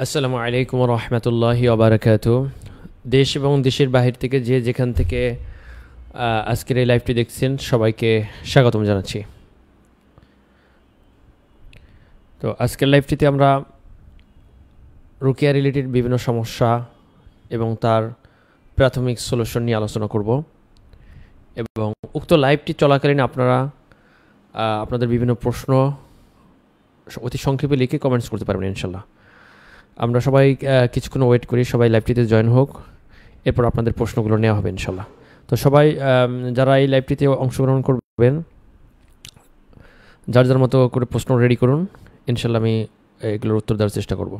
আসসালামু আলাইকুম রহমতুল্লাহি ওবারাকাতু। দেশ এবং দেশের বাহির থেকে যে যেখান থেকে আজকের এই লাইভটি দেখছেন সবাইকে স্বাগতম জানাচ্ছি। তো আজকের লাইভটিতে আমরা রুকিয়া রিলেটেড বিভিন্ন সমস্যা এবং তার প্রাথমিক সলিউশন নিয়ে আলোচনা করব এবং উক্ত লাইভটি চলাকালীন আপনারা আপনাদের বিভিন্ন প্রশ্ন অতি সংক্ষেপে লিখে কমেন্টস করতে পারবেন ইনশাল্লাহ। আমরা সবাই কিছুক্ষণ ওয়েট করি, সবাই লাইভটিতে জয়েন হোক, এরপর আপনাদের প্রশ্নগুলো নেওয়া হবে ইনশাল্লাহ। তো সবাই যারা এই লাইভটিতে অংশগ্রহণ করবেন যার যার মতো করে প্রশ্ন রেডি করুন, ইনশাল্লাহ আমি এগুলোর উত্তর দেওয়ার চেষ্টা করব।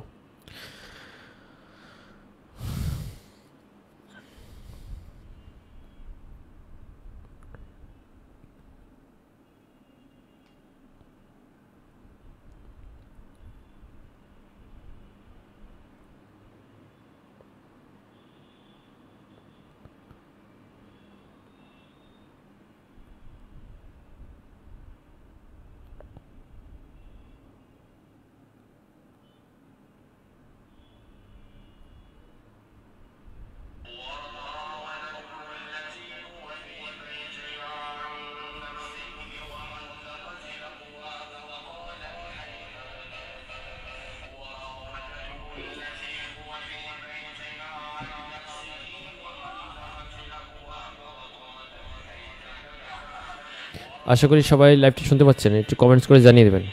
আশা করি সবাই লাইভটি শুনতে পাচ্ছেন, একটু কমেন্টস করে জানিয়ে দেবেন।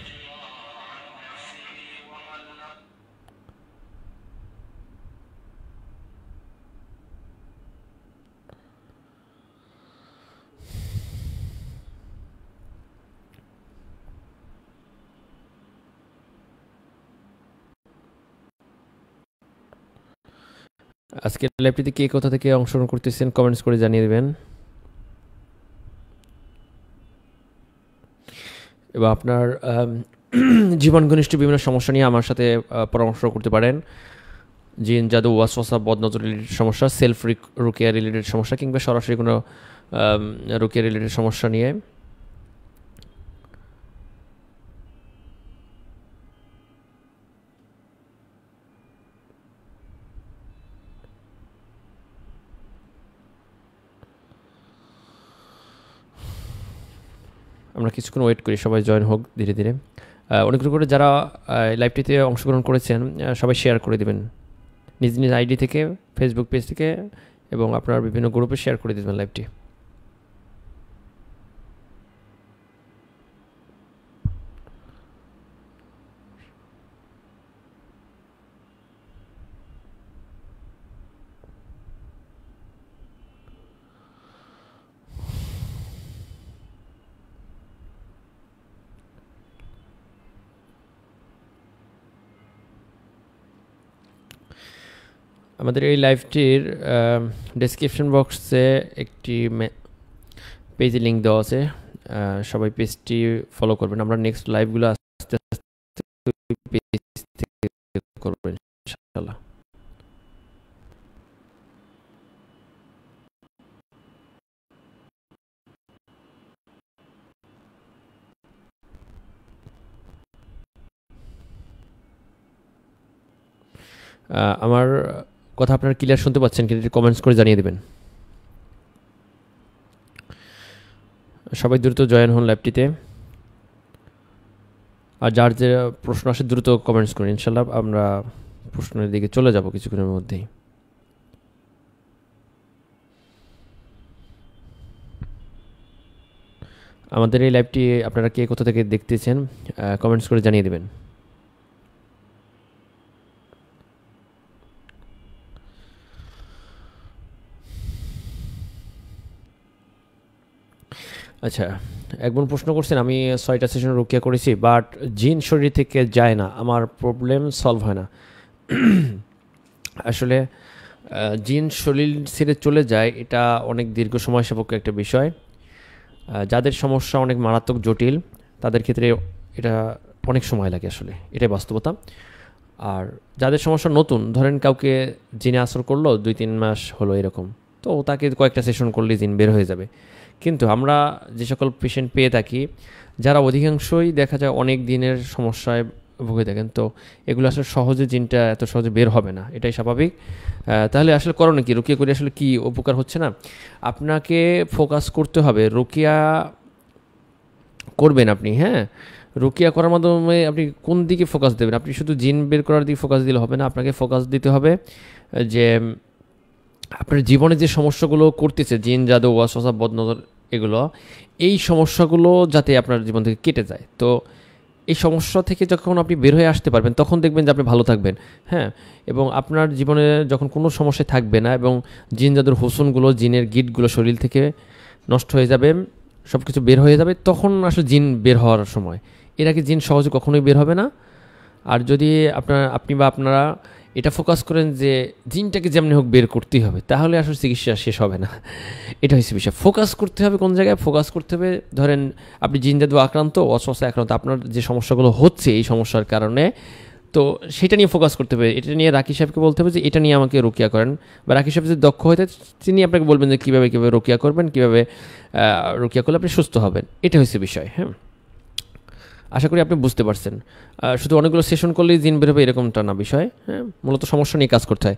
আজকের লাইভটিতে কে কোথা থেকে অংশগ্রহণ করতেছেন কমেন্টস করে জানিয়ে দেবেন। এবং আপনার জীবন ঘনিষ্ঠ বিভিন্ন সমস্যা নিয়ে আমার সাথে পরামর্শ করতে পারেন। জিন, জাদু, ওয়াসওয়াসা, বদনজর রিলেটেড সমস্যা, সেলফ রুকিয়া রিলেটেড সমস্যা, কিংবা সরাসরি কোনো রুকিয়া রিলেটেড সমস্যা নিয়ে। আমরা কিছুক্ষণ ওয়েট করি, সবাই জয়েন হোক ধীরে ধীরে। অনেকগুলো করে যারা লাইভটিতে অংশগ্রহণ করেছেন সবাই শেয়ার করে দেবেন নিজ নিজ আইডি থেকে, ফেসবুক পেজ থেকে, এবং আপনার বিভিন্ন গ্রুপে শেয়ার করে দেবেন লাইভটি। আমাদের এই লাইভটির ডেসক্রিপশন বক্সে একটি পেজে লিঙ্ক দেওয়া আছে, সবাই পেজটি ফলো করবেন। আমরা নেক্সট লাইভগুলো আস্তে আস্তে পেজ থেকে করবেন ইনশাআল্লাহ। আমার কথা আপনারা ক্লিয়ার শুনতে পাচ্ছেন কিন্তু কমেন্টস করে জানিয়ে দেবেন। সবাই দ্রুত জয়েন হন লাইভটিতে, আর যার যে প্রশ্ন আসে দ্রুত কমেন্টস করুন, ইনশাল্লাহ আমরা প্রশ্নের দিকে চলে যাব কিছুক্ষণের মধ্যেই। আমাদের এই লাইভটি আপনারা কে কোথা থেকে দেখতেছেন কমেন্টস করে জানিয়ে দেবেন। আচ্ছা, একজন প্রশ্ন করছেন, আমি 6টা সেশন রুকিয়া করেছি বাট জিন শরীর থেকে যায় না, আমার প্রবলেম সলভ হয় না। আসলে জিন শরীর ছেড়ে চলে যায়, এটা অনেক দীর্ঘ সময় সাপেক্ষ একটা বিষয়। যাদের সমস্যা অনেক মারাত্মক জটিল তাদের ক্ষেত্রে এটা অনেক সময় লাগে, আসলে এটাই বাস্তবতা। আর যাদের সমস্যা নতুন, ধরেন কাউকে জিনে আসর করলো 2-3 মাস হলো এরকম, তো তাকে কয়েকটা সেশন করলে জিন বের হয়ে যাবে। কিন্তু আমরা যে সকল পেশেন্ট পেয়ে থাকি যারা অধিকাংশই দেখা যায় অনেক দিনের সমস্যায় ভুগে থাকেন, তো এগুলো আসলে সহজে জিনটা এত সহজে বের হবে না, এটাই স্বাভাবিক। তাহলে আসলে করণীয় কি, রুকিয়া করে আসলে কি উপকার হচ্ছে না? আপনাকে ফোকাস করতে হবে, রুকিয়া করবেন আপনি, হ্যাঁ, রুকিয়া করার মাধ্যমে আপনি কোন দিকে ফোকাস দেবেন? আপনি শুধু জিন বের করার দিকে ফোকাস দিলে হবে না, আপনাকে ফোকাস দিতে হবে যে আপনার জীবনে যে সমস্যাগুলো করতেছে, জিন, জাদু, ওয়াসওয়াসা, বদনজর, এগুলো, এই সমস্যাগুলো যাতে আপনার জীবন থেকে কেটে যায়। তো এই সমস্যা থেকে যখন আপনি বের হয়ে আসতে পারবেন তখন দেখবেন যে আপনি ভালো থাকবেন, হ্যাঁ। এবং আপনার জীবনে যখন কোনো সমস্যা থাকবে না এবং জিন জাদুর হোসনগুলো, জিনের গিটগুলো শরীর থেকে নষ্ট হয়ে যাবে, সব কিছু বের হয়ে যাবে, তখন আসলে জিন বের হওয়ার সময়। এর আগে জিন সহজে কখনোই বের হবে না। আর যদি আপনি বা আপনারা এটা ফোকাস করেন যে জিনটাকে যেমনি হোক বের করতেই হবে, তাহলে আসলে চিকিৎসা শেষ হবে না। এটা হচ্ছে বিষয়। ফোকাস করতে হবে কোন জায়গায়? ফোকাস করতে হবে, ধরেন আপনি জিন জাদু আক্রান্ত, অস্বস্থায় আক্রান্ত, আপনার যে সমস্যাগুলো হচ্ছে এই সমস্যার কারণে, তো সেটা নিয়ে ফোকাস করতে হবে। এটা নিয়ে রাকি সাহেবকে বলতে হবে যে এটা নিয়ে আমাকে রুকিয়া করেন, বা রাকি সাহেব যদি দক্ষ হয়ে থাকে তিনি আপনাকে বলবেন যে কীভাবে রুকিয়া করবেন, কীভাবে রুকিয়া করলে আপনি সুস্থ হবেন। এটা হচ্ছে বিষয়, হ্যাঁ। আশা করি আপনি বুঝতে পারছেন। শুধু অনেকগুলো সেশন করলেই জিন বেরোবে এরকমটা না বিষয়, হ্যাঁ, মূলত সমস্যা নিয়ে কাজ করতে হয়।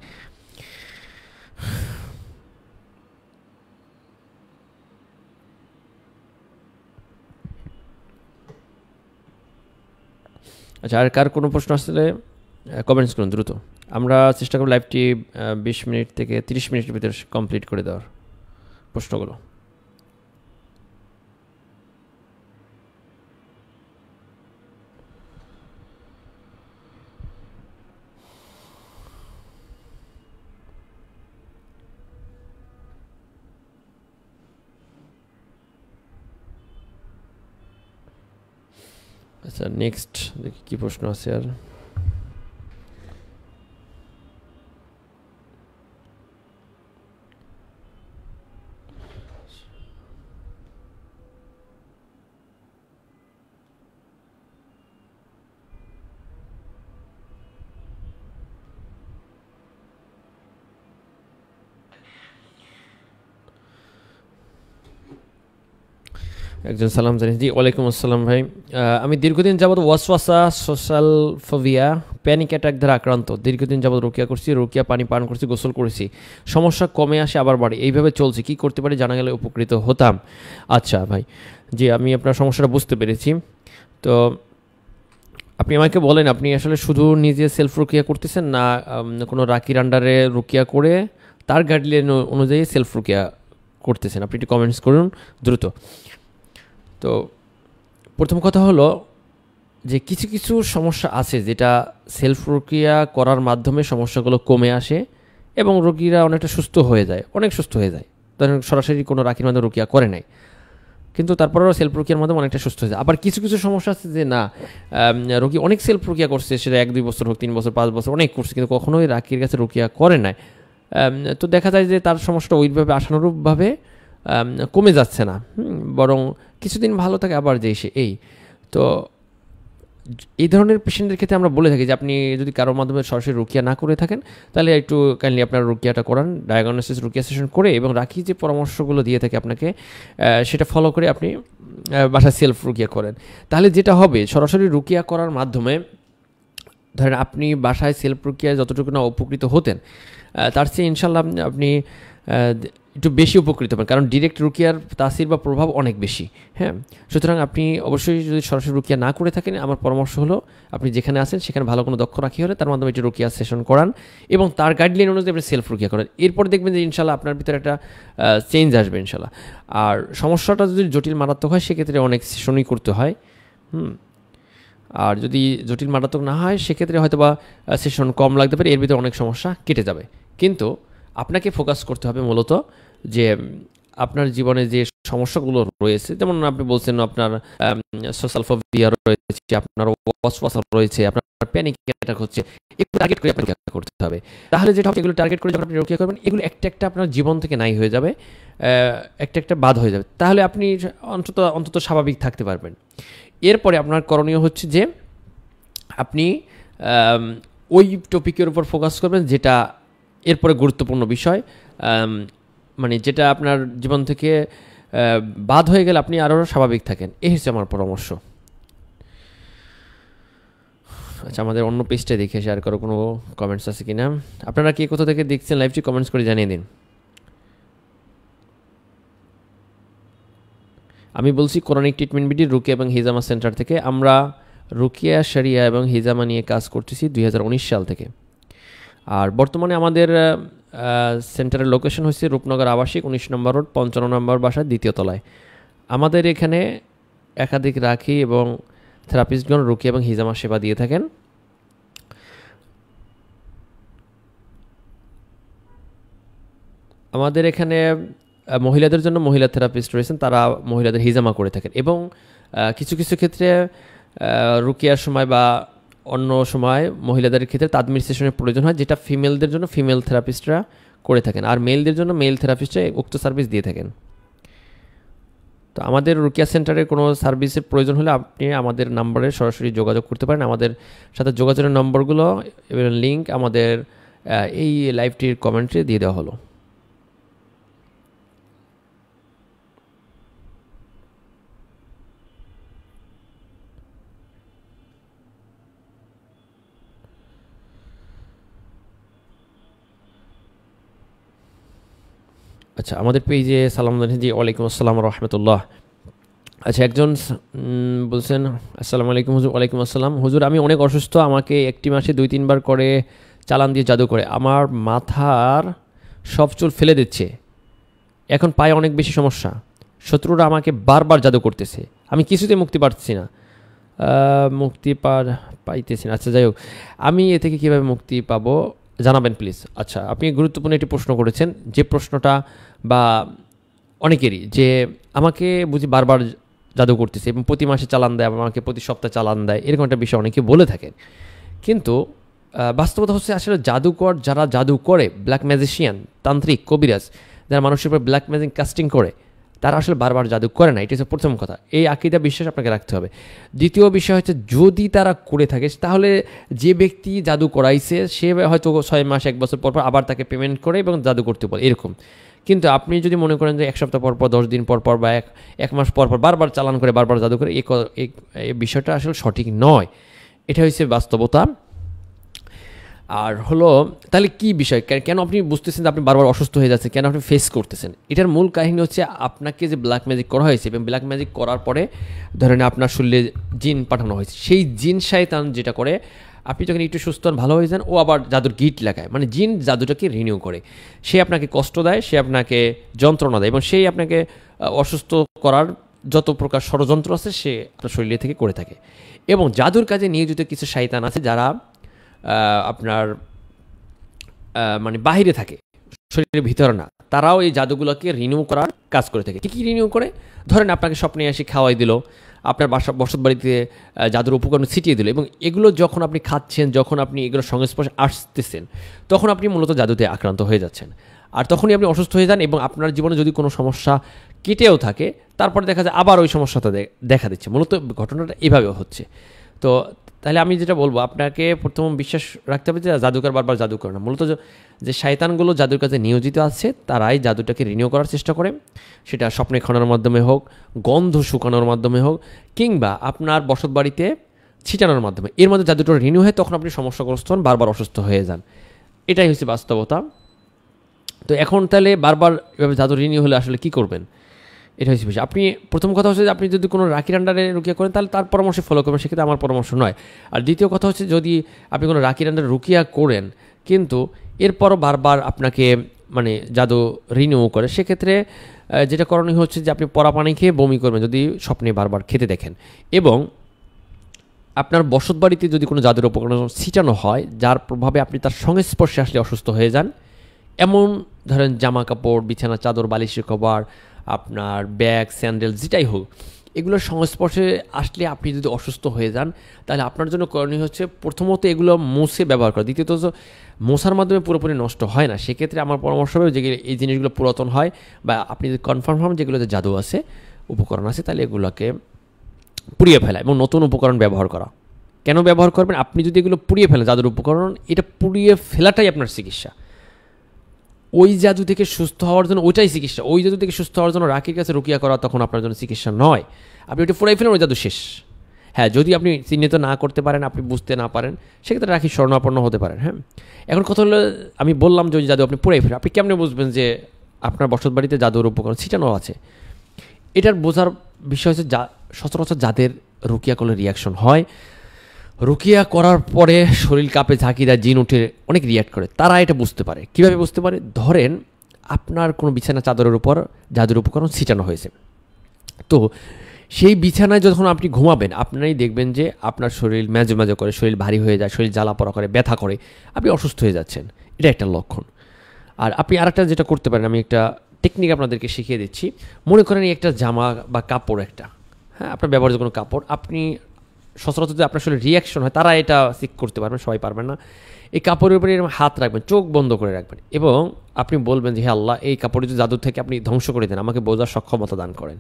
আচ্ছা, আর কার কোনো প্রশ্ন আসলে কমেন্টস করুন দ্রুত। আমরা চেষ্টা করব লাইভটি 20 মিনিট থেকে 30 মিনিটের ভিতরে কমপ্লিট করে দেওয়ার প্রশ্নগুলো। আচ্ছা, নেক্সট দেখি কী প্রশ্ন আছে আর। একজন সালাম জানিস। জি, ওয়ালাইকুম আসসালাম ভাই। আমি দীর্ঘদিন যাবৎ ওয়াসওয়াসা, সোশ্যাল ফোবিয়া, প্যানিক অ্যাটাক দ্বারা আক্রান্ত। দীর্ঘদিন যাবৎ রুকিয়া করছি, রুকিয়া পানি পান করছি, গোসল করেছি, সমস্যা কমে আসে আবার বাড়ে, এইভাবে চলছে, কি করতে পারি জানা গেলে উপকৃত হতাম। আচ্ছা ভাই, জি আমি আপনার সমস্যাটা বুঝতে পেরেছি। তো আপনি আমাকে বলেন, আপনি আসলে শুধু নিজে সেলফ রুকিয়া করতেছেন না কোনো রাকির আন্ডারে রুকিয়া করে তার গাইডলাইন অনুযায়ী সেলফ রুকিয়া করতেছেন? আপনি একটু কমেন্টস করুন দ্রুত। তো প্রথম কথা হলো যে কিছু কিছু সমস্যা আছে যেটা সেলফ রুকিয়া করার মাধ্যমে সমস্যাগুলো কমে আসে এবং রোগীরা অনেকটা সুস্থ হয়ে যায়, অনেক সুস্থ হয়ে যায়। ধরেন সরাসরি কোনো রাকির মাধ্যমে রুকিয়া করে নাই, কিন্তু তারপরেও সেলফ রুকিয়ার মাধ্যমে অনেকটা সুস্থ হয়ে যায়। আবার কিছু কিছু সমস্যা আছে যে না, রোগী অনেক সেলফ রুকিয়া করছে, সেটা 1-2 বছর হোক, 3 বছর, 5 বছর অনেক করছে, কিন্তু কখনোই রাকির কাছে রুকিয়া করে নাই। তো দেখা যায় যে তার সমস্যাটা ওইভাবে আশানুরূপভাবে কমে যাচ্ছে না, বরং কিছুদিন ভালো থাকে আবার যে এসে এই। তো এই ধরনের পেশেন্টদের ক্ষেত্রে আমরা বলে থাকি যে আপনি যদি কারোর মাধ্যমে সরাসরি রুকিয়া না করে থাকেন তাহলে একটু কাইন্ডলি আপনার রুকিয়াটা করান, ডায়াগনোসিস রুকিয়া সেশন করে, এবং রাখি যে পরামর্শগুলো দিয়ে থাকে আপনাকে সেটা ফলো করে আপনি বাসায় সেলফ রুকিয়া করেন। তাহলে যেটা হবে, সরাসরি রুকিয়া করার মাধ্যমে ধরেন আপনি বাসায় সেলফ রুকিয়ায় যতটুকু না উপকৃত হতেন তার চেয়ে ইনশাল্লাহ আপনি একটু বেশি উপকৃত হবেন, কারণ ডিরেক্ট রুকিয়ার তাসির বা প্রভাব অনেক বেশি, হ্যাঁ। সুতরাং আপনি অবশ্যই যদি সরাসরি রুকিয়া না করে থাকেন, আমার পরামর্শ হলো আপনি যেখানে আছেন সেখানে ভালো কোনো দক্ষ রাখি হলে তার মাধ্যমে একটু রুকিয়া সেশন করান এবং তার গাইডলাইন অনুযায়ী আপনি সেলফ রুকিয়া করেন। এরপর দেখবেন যে ইনশাল্লাহ আপনার ভিতরে একটা চেঞ্জ আসবে ইনশাল্লাহ। আর সমস্যাটা যদি জটিল মারাত্মক হয় সেক্ষেত্রে অনেক সেশনই করতে হয়, আর যদি জটিল মারাত্মক না হয় সেক্ষেত্রে হয়তো বা সেশন কম লাগতে পারে, এর ভিতরে অনেক সমস্যা কেটে যাবে। কিন্তু আপনাকে ফোকাস করতে হবে মূলত যে আপনার জীবনে যে সমস্যাগুলো রয়েছে, যেমন আপনি বলছেন আপনার সোশ্যাল ফোবিয়া রয়েছে, আপনার ওয়াসওয়াসা রয়েছে, আপনার প্যানিক অ্যাটাক হচ্ছে, এগুলো টার্গেট করে আপনাকে করতে হবে। তাহলে যেটা হবে, এগুলো টার্গেট করে যখন আপনি রুকিয়া করবেন এগুলো একটা একটা আপনার জীবন থেকে নাই হয়ে যাবে, একটা একটা বাদ হয়ে যাবে, তাহলে আপনি অন্তত স্বাভাবিক থাকতে পারবেন। এরপরে আপনার করণীয় হচ্ছে যে আপনি ওই টপিকের উপর ফোকাস করবেন যেটা এরপরে গুরুত্বপূর্ণ বিষয়, মানে যেটা আপনার জীবন থেকে বাদ হয়ে গেলে আপনি আরও স্বাভাবিক থাকেন। এই হচ্ছে আমার পরামর্শ। আচ্ছা, আমাদের অন্য পেজটা দেখে শেয়ার করো, কোনো কমেন্টস আছে কিনা। আপনারা কে কোথা থেকে দেখছেন লাইভটি কমেন্টস করে জানিয়ে দিন। আমি বলছি কোরআনিক ট্রিটমেন্ট বিডি রুকিয়া এবং হিজামা সেন্টার থেকে। আমরা রুকিয়া, শরিয়া এবং হিজামা নিয়ে কাজ করতেছি 2019 সাল থেকে। আর বর্তমানে আমাদের সেন্টারের লোকেশন হচ্ছে রূপনগর আবাসিক 19 নম্বর রোড 55 নম্বর বাসা 2য় তলায়। আমাদের এখানে একাধিক রাখি এবং থেরাপিস্টগণ রুকিয়া এবং হিজামা সেবা দিয়ে থাকেন। আমাদের এখানে মহিলাদের জন্য মহিলা থেরাপিস্ট রয়েছেন, তারা মহিলাদের হিজামা করে থাকেন। এবং কিছু কিছু ক্ষেত্রে রুকিয়ার সময় বা অন্য সময় মহিলাদের ক্ষেত্রে তাদমির সেশনের প্রয়োজন হয়, যেটা ফিমেলদের জন্য ফিমেল থেরাপিস্টরা করে থাকেন, আর মেলদের জন্য মেল থেরাপিস্টরা উক্ত সার্ভিস দিয়ে থাকেন। তো আমাদের রুকিয়া সেন্টারে কোনো সার্ভিসের প্রয়োজন হলে আপনি আমাদের নাম্বারে সরাসরি যোগাযোগ করতে পারেন। আমাদের সাথে যোগাযোগের নম্বরগুলো এবং লিঙ্ক আমাদের এই লাইভটির কমেন্টে দিয়ে দেওয়া হলো। আচ্ছা, আমাদের পেজে সালাম জানিয়েছেন জি, ওয়ালাইকুম আসসালাম রহমতুল্লাহ। আচ্ছা, একজন বলছেন আসসালামু আলাইকুম হুজুর। ওয়ালাইকুম আসসালাম হুজুর, আমি অনেক অসুস্থ, আমাকে একটি মাসে 2-3 বার করে চালান দিয়ে জাদু করে আমার মাথার সব চুল ফেলে দিচ্ছে, এখন পায়ে অনেক বেশি সমস্যা, শত্রুরা আমাকে বারবার জাদু করতেছে, আমি কিছুতে মুক্তি পাচ্ছি না, পাইতেছি না। আচ্ছা, যাই হোক, আমি এ থেকে কীভাবে মুক্তি পাবো জানাবেন প্লিজ। আচ্ছা, আপনি গুরুত্বপূর্ণ একটি প্রশ্ন করেছেন, যে প্রশ্নটা বা অনেকেরই, যে আমাকে বুঝি বারবার জাদু করতেছে এবং প্রতি মাসে চালান দেয়, আমাকে প্রতি সপ্তাহে চালান দেয়, এরকম একটা বিষয় অনেকে বলে থাকেন। কিন্তু বাস্তবতা হচ্ছে আসলে জাদুকর যারা জাদু করে, ব্ল্যাক ম্যাজিশিয়ান, তান্ত্রিক, কবিরাজ, যারা মানুষের উপর ব্ল্যাক ম্যাজিক কাস্টিং করে, তারা আসলে বারবার জাদু করে না। এটি হচ্ছে প্রথম কথা, এই আকীদা বিশ্বাস আপনাকে রাখতে হবে। দ্বিতীয় বিষয় হচ্ছে, যদি তারা করে থাকে তাহলে যে ব্যক্তি জাদু করাইছে সে হয়তো 6 মাস 1 বছর পর পর আবার তাকে পেমেন্ট করে এবং জাদু করতে বলে, এরকম। কিন্তু আপনি যদি মনে করেন যে 1 সপ্তাহ পর পর, 10 দিন পর পর বা এক মাস পর পর বারবার চালান করে, বারবার জাদু করে, এই বিষয়টা আসলে সঠিক নয়। এটা হচ্ছে বাস্তবতা। আর হলো, তাহলে কি বিষয়, কেন আপনি বুঝতেছেন যে আপনি বারবার অসুস্থ হয়ে যাচ্ছেন, কেন আপনি ফেস করতেছেন? এটার মূল কাহিনী হচ্ছে, আপনাকে যে ব্ল্যাক ম্যাজিক করা হয়েছে এবং ব্ল্যাক ম্যাজিক করার পরে ধরেন আপনার শরীরে জিন পাঠানো হয়েছে, সেই জিন শয়তান যেটা করে, আপনি যখন একটু সুস্থ হন, ভালো হয়ে যান, ও আবার জাদুর গিট লাগায়, মানে জিন জাদুটাকে রিনিউ করে, সে আপনাকে কষ্ট দেয়, সে আপনাকে যন্ত্রণা দেয় এবং সেই আপনাকে অসুস্থ করার যত প্রকার ষড়যন্ত্র আছে সে আপনার শরীরে থেকে করে থাকে। এবং জাদুর কাজে নিয়োজিত কিছু শয়তান আছে যারা আপনার মানে বাহিরে থাকে, শরীরের ভিতরে না, তারাও এই জাদুগুলোকে রিনিউ করার কাজ করে থাকে। কী রিনিউ করে? ধরেন আপনাকে স্বপ্নে এসে খাওয়াই দিল, আপনার বসত বাড়িতে জাদুর উপকরণ ছিটিয়ে দিল, এবং এগুলো যখন আপনি খাচ্ছেন, যখন আপনি এগুলোর সংস্পর্শে আসতেছেন, তখন আপনি মূলত জাদুতে আক্রান্ত হয়ে যাচ্ছেন। আর তখনই আপনি অসুস্থ হয়ে যান এবং আপনার জীবনে যদি কোনো সমস্যা কেটেও থাকে, তারপরে দেখা যায় আবার ওই সমস্যাটা দেখা দিচ্ছে। মূলত ঘটনাটা এভাবে হচ্ছে। তো তাহলে আমি যেটা বলবো, আপনাকে প্রথম বিশ্বাস রাখতে হবে যে জাদুকর বারবার জাদু করে না। মূলত যে শয়তানগুলো জাদুর কাজে নিয়োজিত আছে, তারাই জাদুটাকে রিনিউ করার চেষ্টা করে, সেটা স্বপ্নে খাওয়ানোর মাধ্যমে হোক, গন্ধ শুকানোর মাধ্যমে হোক, কিংবা আপনার বসত বাড়িতে ছিটানোর মাধ্যমে। এর মধ্যে জাদুটা রিনিউ হয়, তখন আপনি সমস্যাগ্রস্ত হন, বারবার অসুস্থ হয়ে যান। এটাই হচ্ছে বাস্তবতা। তো এখন তাহলে বারবার এভাবে জাদু রিনিউ হলে আসলে কী করবেন, এটা হচ্ছে বিষয়। আপনি প্রথম কথা হচ্ছে যে আপনি যদি কোনো রাকির আন্ডারে রুকিয়া করেন, তাহলে তার পরামর্শ ফলো করবেন, সেক্ষেত্রে আমার পরামর্শ নয়। আর দ্বিতীয় কথা হচ্ছে, যদি আপনি কোনো রাকির আন্ডারে রুকিয়া করেন কিন্তু এরপরও বারবার আপনাকে মানে জাদু রিনিউ করে, সেক্ষেত্রে যেটা করণীয় হচ্ছে যে আপনি পরা পানি খেয়ে বমি করবেন যদি স্বপ্নে বারবার খেতে দেখেন। এবং আপনার বসত বাড়িতে যদি কোনো জাদুর উপকরণ ছিটানো হয়, যার প্রভাবে আপনি তার সংস্পর্শে আসলে অসুস্থ হয়ে যান, এমন ধরেন জামা কাপড়, বিছানা চাদর, বালিশের কভার, আপনার ব্যাগ, স্যান্ডেল, যেটাই হোক, এগুলোর সংস্পর্শে আসলে আপনি যদি অসুস্থ হয়ে যান, তাহলে আপনার জন্য করণীয় হচ্ছে প্রথমত এগুলো মুছে ব্যবহার করা। দ্বিতীয়ত মশার মাধ্যমে পুরোপুরি নষ্ট হয় না, সেক্ষেত্রে আমার পরামর্শ হবে যে এই জিনিসগুলো পুরাতন হয় বা আপনি যদি কনফার্ম হন যেগুলোতে জাদু আছে, উপকরণ আছে, তাহলে এগুলোকে পুড়িয়ে ফেলা এবং নতুন উপকরণ ব্যবহার করা। কেন ব্যবহার করবেন? আপনি যদি এগুলো পুড়িয়ে ফেলেন, জাদুর উপকরণ, এটা পুড়িয়ে ফেলাটাই আপনার চিকিৎসা। ওই জাদু থেকে সুস্থ হওয়ার জন্য ওইটাই চিকিৎসা। ওই জাদু থেকে সুস্থ হওয়ার জন্য রাকির কাছে রুকিয়া করা তখন আপনার জন্য চিকিৎসা নয়। আপনি ওইটা ফুরাই ফেলেন, ওই জাদু শেষ। হ্যাঁ, যদি আপনি চিহ্নিত না করতে পারেন, আপনি বুঝতে না পারেন, সেক্ষেত্রে রাখি শরণাপন্ন হতে পারেন। হ্যাঁ, এখন কথা হলো, আমি বললাম যে ওই জাদু আপনি পুরাই ফেলেন, আপনি কেমনে বুঝবেন যে আপনার বসত বাড়িতে জাদুর উপকরণ ছিটানো আছে? এটার বোঝার বিষয় হচ্ছে সচরাচর যাদের রুকিয়া করলে রিয়াকশন হয়, রুকিয়া করার পরে শরীর কাঁপে, ঝাঁকি দেয়, জিন উঠে, অনেক রিয়াক্ট করে, তারা এটা বুঝতে পারে। কীভাবে বুঝতে পারে? ধরেন আপনার কোনো বিছানা চাদরের উপর জাদুর উপকরণ ছিটানো হয়েছে, তো সেই বিছানায় যখন আপনি ঘুমাবেন, আপনারাই দেখবেন যে আপনার শরীর ম্যাজো ম্যাজো করে, শরীর ভারী হয়ে যায়, শরীর জ্বালা পড়া করে, ব্যথা করে, আপনি অসুস্থ হয়ে যাচ্ছেন। এটা একটা লক্ষণ। আর আপনি আরেকটা যেটা করতে পারেন, আমি একটা টেকনিক আপনাদেরকে শিখিয়ে দিচ্ছি। মনে করেন এই একটা জামা বা কাপড় একটা, হ্যাঁ, আপনার ব্যবহার্য কোনো কাপড়, আপনি সচরাচর যদি আপনার শরীরে রিয়াকশন হয়, তারা এটা চেক করতে পারবেন, সবাই পারবেন না। এই কাপড়ের উপরে এরকম হাত রাখবেন, চোখ বন্ধ করে রাখবেন, এবং আপনি বলবেন যে হে আল্লাহ, এই কাপড়ের যদি জাদু থেকে আপনি ধ্বংস করে দেন, আমাকে বোঝার সক্ষমতা দান করেন।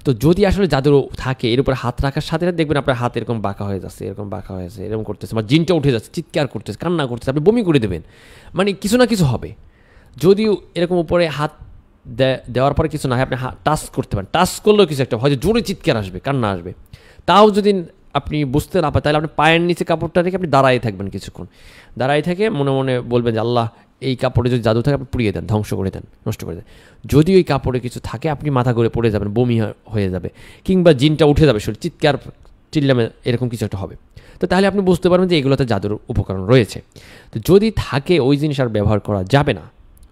তো যদি আসলে জাদু থাকে, এর উপরে হাত রাখার সাথে সাথে দেখবেন আপনার হাত এরকম বাঁকা হয়ে যাচ্ছে, এরকম বাঁকা হয়েছে, এরকম করতেছে, বা জিনটা উঠে যাচ্ছে, চিৎকার করতেছে, কান্না করতেছে, আপনি বমি করে দেবেন, মানে কিছু না কিছু হবে। যদিও এরকম উপরে হাত দেওয়ার পরে কিছু না হয়, আপনি টাচ করতে পারেন, টাচ করলেও কিছু একটা হয়তো জোরে চিৎকার আসবে, কান্না আসবে। তাও যদি আপনি বুঝতে না পারেন, তাহলে আপনি পায়ের নিচে কাপড়টা রেখে আপনি দাঁড়াই থাকবেন, কিছুক্ষণ দাঁড়াই থেকে মনে মনে বলবেন যে আল্লাহ, এই কাপড়ে যদি জাদু থাকে আপনি পুড়িয়ে দেন, ধ্বংস করে দেন, নষ্ট করে দেন। যদি ওই কাপড়ে কিছু থাকে, আপনি মাথা ঘুরে পড়ে যাবেন, বমি হয়ে যাবে, কিংবা জিনটা উঠে যাবে, শরীর চিৎকার চিল্লামে এরকম কিছু একটা হবে। তো তাহলে আপনি বুঝতে পারবেন যে এগুলোতে জাদুর উপকরণ রয়েছে। তো যদি থাকে, ওই জিনিস আর ব্যবহার করা যাবে না।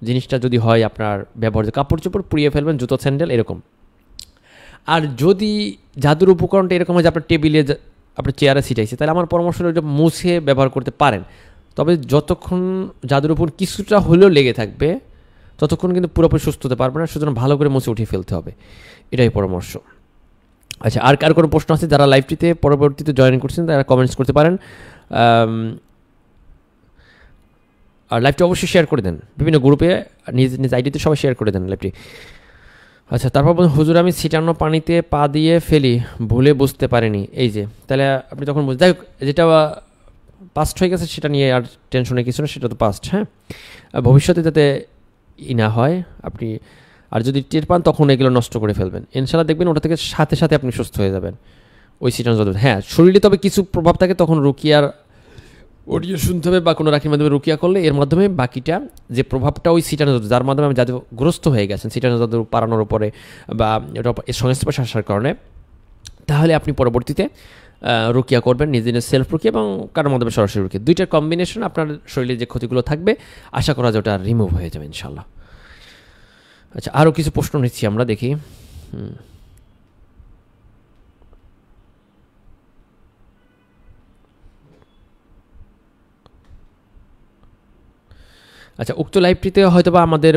জিনিসটা যদি হয় আপনার ব্যবহার, কাপড় চোপড় পুড়িয়ে ফেলবেন, জুতো স্যান্ডেল এরকম। আর যদি জাদুর উপকরণটা এরকম হয় যে আপনার টেবিলে, আপনার চেয়ারে ছিটাইছে, তাহলে আমার পরামর্শ হলো এটা মুছে ব্যবহার করতে পারেন। তবে যতক্ষণ জাদুর উপর কিছুটা হলেও লেগে থাকবে, ততক্ষণ কিন্তু পুরোপুরি সুস্থ হতে পারবে না, সুতরাং ভালো করে মুছে উঠিয়ে ফেলতে হবে, এটাই পরামর্শ। আচ্ছা, আর কার কোনো প্রশ্ন আছে? যারা লাইভটিতে পরবর্তীতে জয়েন করছেন তারা কমেন্টস করতে পারেন। আর লাইভটি অবশ্যই শেয়ার করে দেন, বিভিন্ন গ্রুপে নিজ নিজ আইডিতে সবাই শেয়ার করে দেন লাইভটি। আচ্ছা, তারপর বলুন, হুজুর আমি ছিটানো পানিতে পা দিয়ে ফেলি, ভুলে বুঝতে পারিনি। এই যে, তাহলে আপনি তখন যাই হোক, যেটা পাস্ট হয়ে গেছে সেটা নিয়ে আর টেনশনে কিছু না, সেটা তো পাস্ট। হ্যাঁ, ভবিষ্যতে যাতে না হয় আপনি, আর যদি টের পান তখন এগুলো নষ্ট করে ফেলবেন, ইনশাল্লাহ দেখবেন ওটা থেকে সাথে সাথে আপনি সুস্থ হয়ে যাবেন ওই ছিটানো জাদু। হ্যাঁ, শরীরে তবে কিছু প্রভাব থাকে, তখন রুকিয়ার অডিও শুনতে হবে বা কোনো রাখির মাধ্যমে রুকিয়া করলে এর মাধ্যমে বাকিটা যে প্রভাবটা ওই ছিটানো জাদু, যার মাধ্যমে আমি জাদুগ্রস্ত হয়ে গেছেন ছিটানো জাদু পারানোর উপরে বা এটা সংস্পর্শে আসার কারণে, তাহলে আপনি পরবর্তীতে রুকিয়া করবেন, নিজের সেলফ রুকিয়া এবং কারোর মাধ্যমে সরাসরি রুকিয়া, দুইটার কম্বিনেশন আপনার শরীরে যে ক্ষতিগুলো থাকবে আশা করা যায় ওটা রিমুভ হয়ে যাবে ইনশাল্লাহ। আচ্ছা, আরও কিছু প্রশ্ন নিচ্ছি আমরা, দেখি। আচ্ছা, উক্ত লাইভটিতে হয়তো বা আমাদের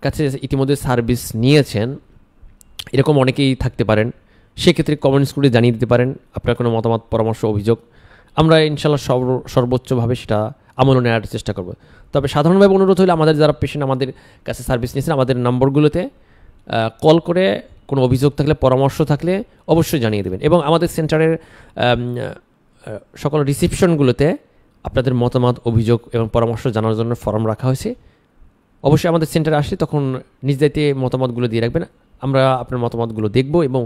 কাছে ইতিমধ্যে সার্ভিস নিয়েছেন এরকম অনেকেই থাকতে পারেন, সেক্ষেত্রে কমেন্টস করে জানিয়ে দিতে পারেন আপনার কোনো মতামত, পরামর্শ, অভিযোগ। আমরা ইনশাল্লাহ সর্বোচ্চভাবে সেটা আমলে নেওয়ার চেষ্টা করব। তবে সাধারণভাবে অনুরোধ হলে আমাদের যারা পেশেন্ট আমাদের কাছে সার্ভিস নিয়েছেন, আমাদের নম্বরগুলোতে কল করে কোনো অভিযোগ থাকলে, পরামর্শ থাকলে অবশ্যই জানিয়ে দেবেন। এবং আমাদের সেন্টারের সকল রিসেপশনগুলোতে আপনাদের মতামত, অভিযোগ এবং পরামর্শ জানার জন্য ফর্ম রাখা হয়েছে। অবশ্যই আমাদের সেন্টারে আসলে তখন নিজ দায়িত্বে মতামতগুলো দিয়ে রাখবেন, আমরা আপনার মতামতগুলো দেখব এবং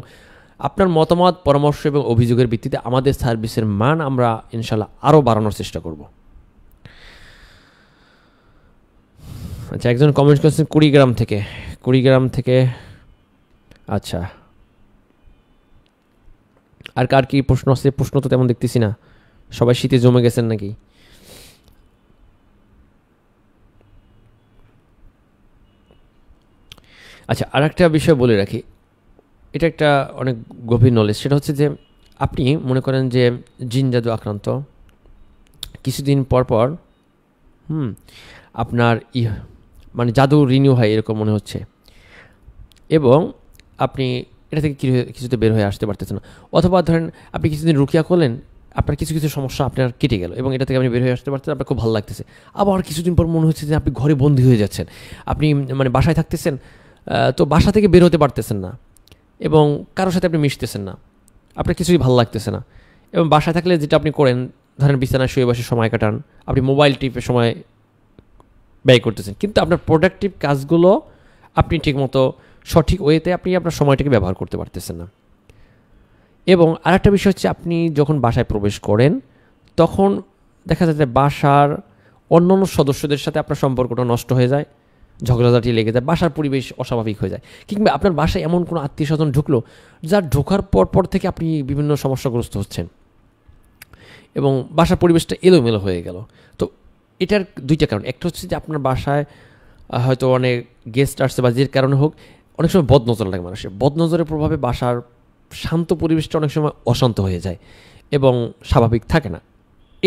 আপনার মতামত, পরামর্শ এবং অভিযোগের ভিত্তিতে আমাদের সার্ভিসের মান আমরা ইনশাল্লাহ আরও বাড়ানোর চেষ্টা করব। আচ্ছা, একজন কমেন্ট করছেন কুড়িগ্রাম থেকে। আচ্ছা, আর কার কি প্রশ্ন আছে? প্রশ্ন তো তেমন দেখতেছি না, সবাই শীতে জমে গেছেন নাকি? আচ্ছা, আর একটা বিষয় বলে রাখি, এটা একটা অনেক গভীর নলেজ, সেটা হচ্ছে যে আপনি মনে করেন যে জিন জাদু আক্রান্ত, কিছুদিন পর পর আপনার মানে জাদু রিনিউ হয় এরকম মনে হচ্ছে, এবং আপনি এটা থেকে কিছুতে বের হয়ে আসতে পারতেছেন না। অথবা ধরেন আপনি কিছুদিন রুকিয়া করলেন, আপনার কিছু কিছু সমস্যা আপনার কেটে গেল এবং এটা থেকে আপনি বের হয়ে আসতে পারতেছেন, আপনার খুব ভালো লাগতেছে। আবার কিছুদিন পর মনে হচ্ছে যে আপনি ঘরে বন্দী হয়ে যাচ্ছেন, আপনি মানে বাসায় থাকতেছেন, তো বাসা থেকে বের হতে পারতেছেন না এবং কারোর সাথে আপনি মিশতেছেন না, আপনার কিছুই ভালো লাগতেছে না। এবং বাসায় থাকলে যেটা আপনি করেন, ধরেন বিছানায় শুয়ে বসে সময় কাটান, আপনি মোবাইল টিপে সময় ব্যয় করতেছেন, কিন্তু আপনার প্রোডাক্টিভ কাজগুলো আপনি ঠিকমতো সঠিক ওয়েতে আপনি আপনার সময়টাকে ব্যবহার করতে পারতেছেন না। এবং আরেকটা বিষয় হচ্ছে আপনি যখন বাসায় প্রবেশ করেন তখন দেখা যায় যে বাসার অন্যান্য সদস্যদের সাথে আপনার সম্পর্কটা নষ্ট হয়ে যায়, ঝগড়াঝাটি লেগে যায়, বাসার পরিবেশ অস্বাভাবিক হয়ে যায়। কিংবা আপনার বাসায় এমন কোনো আত্মীয় স্বজন ঢুকলো যার ঢোকার পর থেকে আপনি বিভিন্ন সমস্যাগ্রস্ত হচ্ছেন এবং বাসার পরিবেশটা এলোমেলো হয়ে গেল। তো এটার দুইটা কারণ, একটা হচ্ছে যে আপনার বাসায় হয়তো অনেক গেস্ট আসছে বা যে কারণে হোক অনেক সময় বদনজর লাগে মানুষের, বদনজরের প্রভাবে বাসার শান্ত পরিবেশটা অনেক সময় অশান্ত হয়ে যায় এবং স্বাভাবিক থাকে না,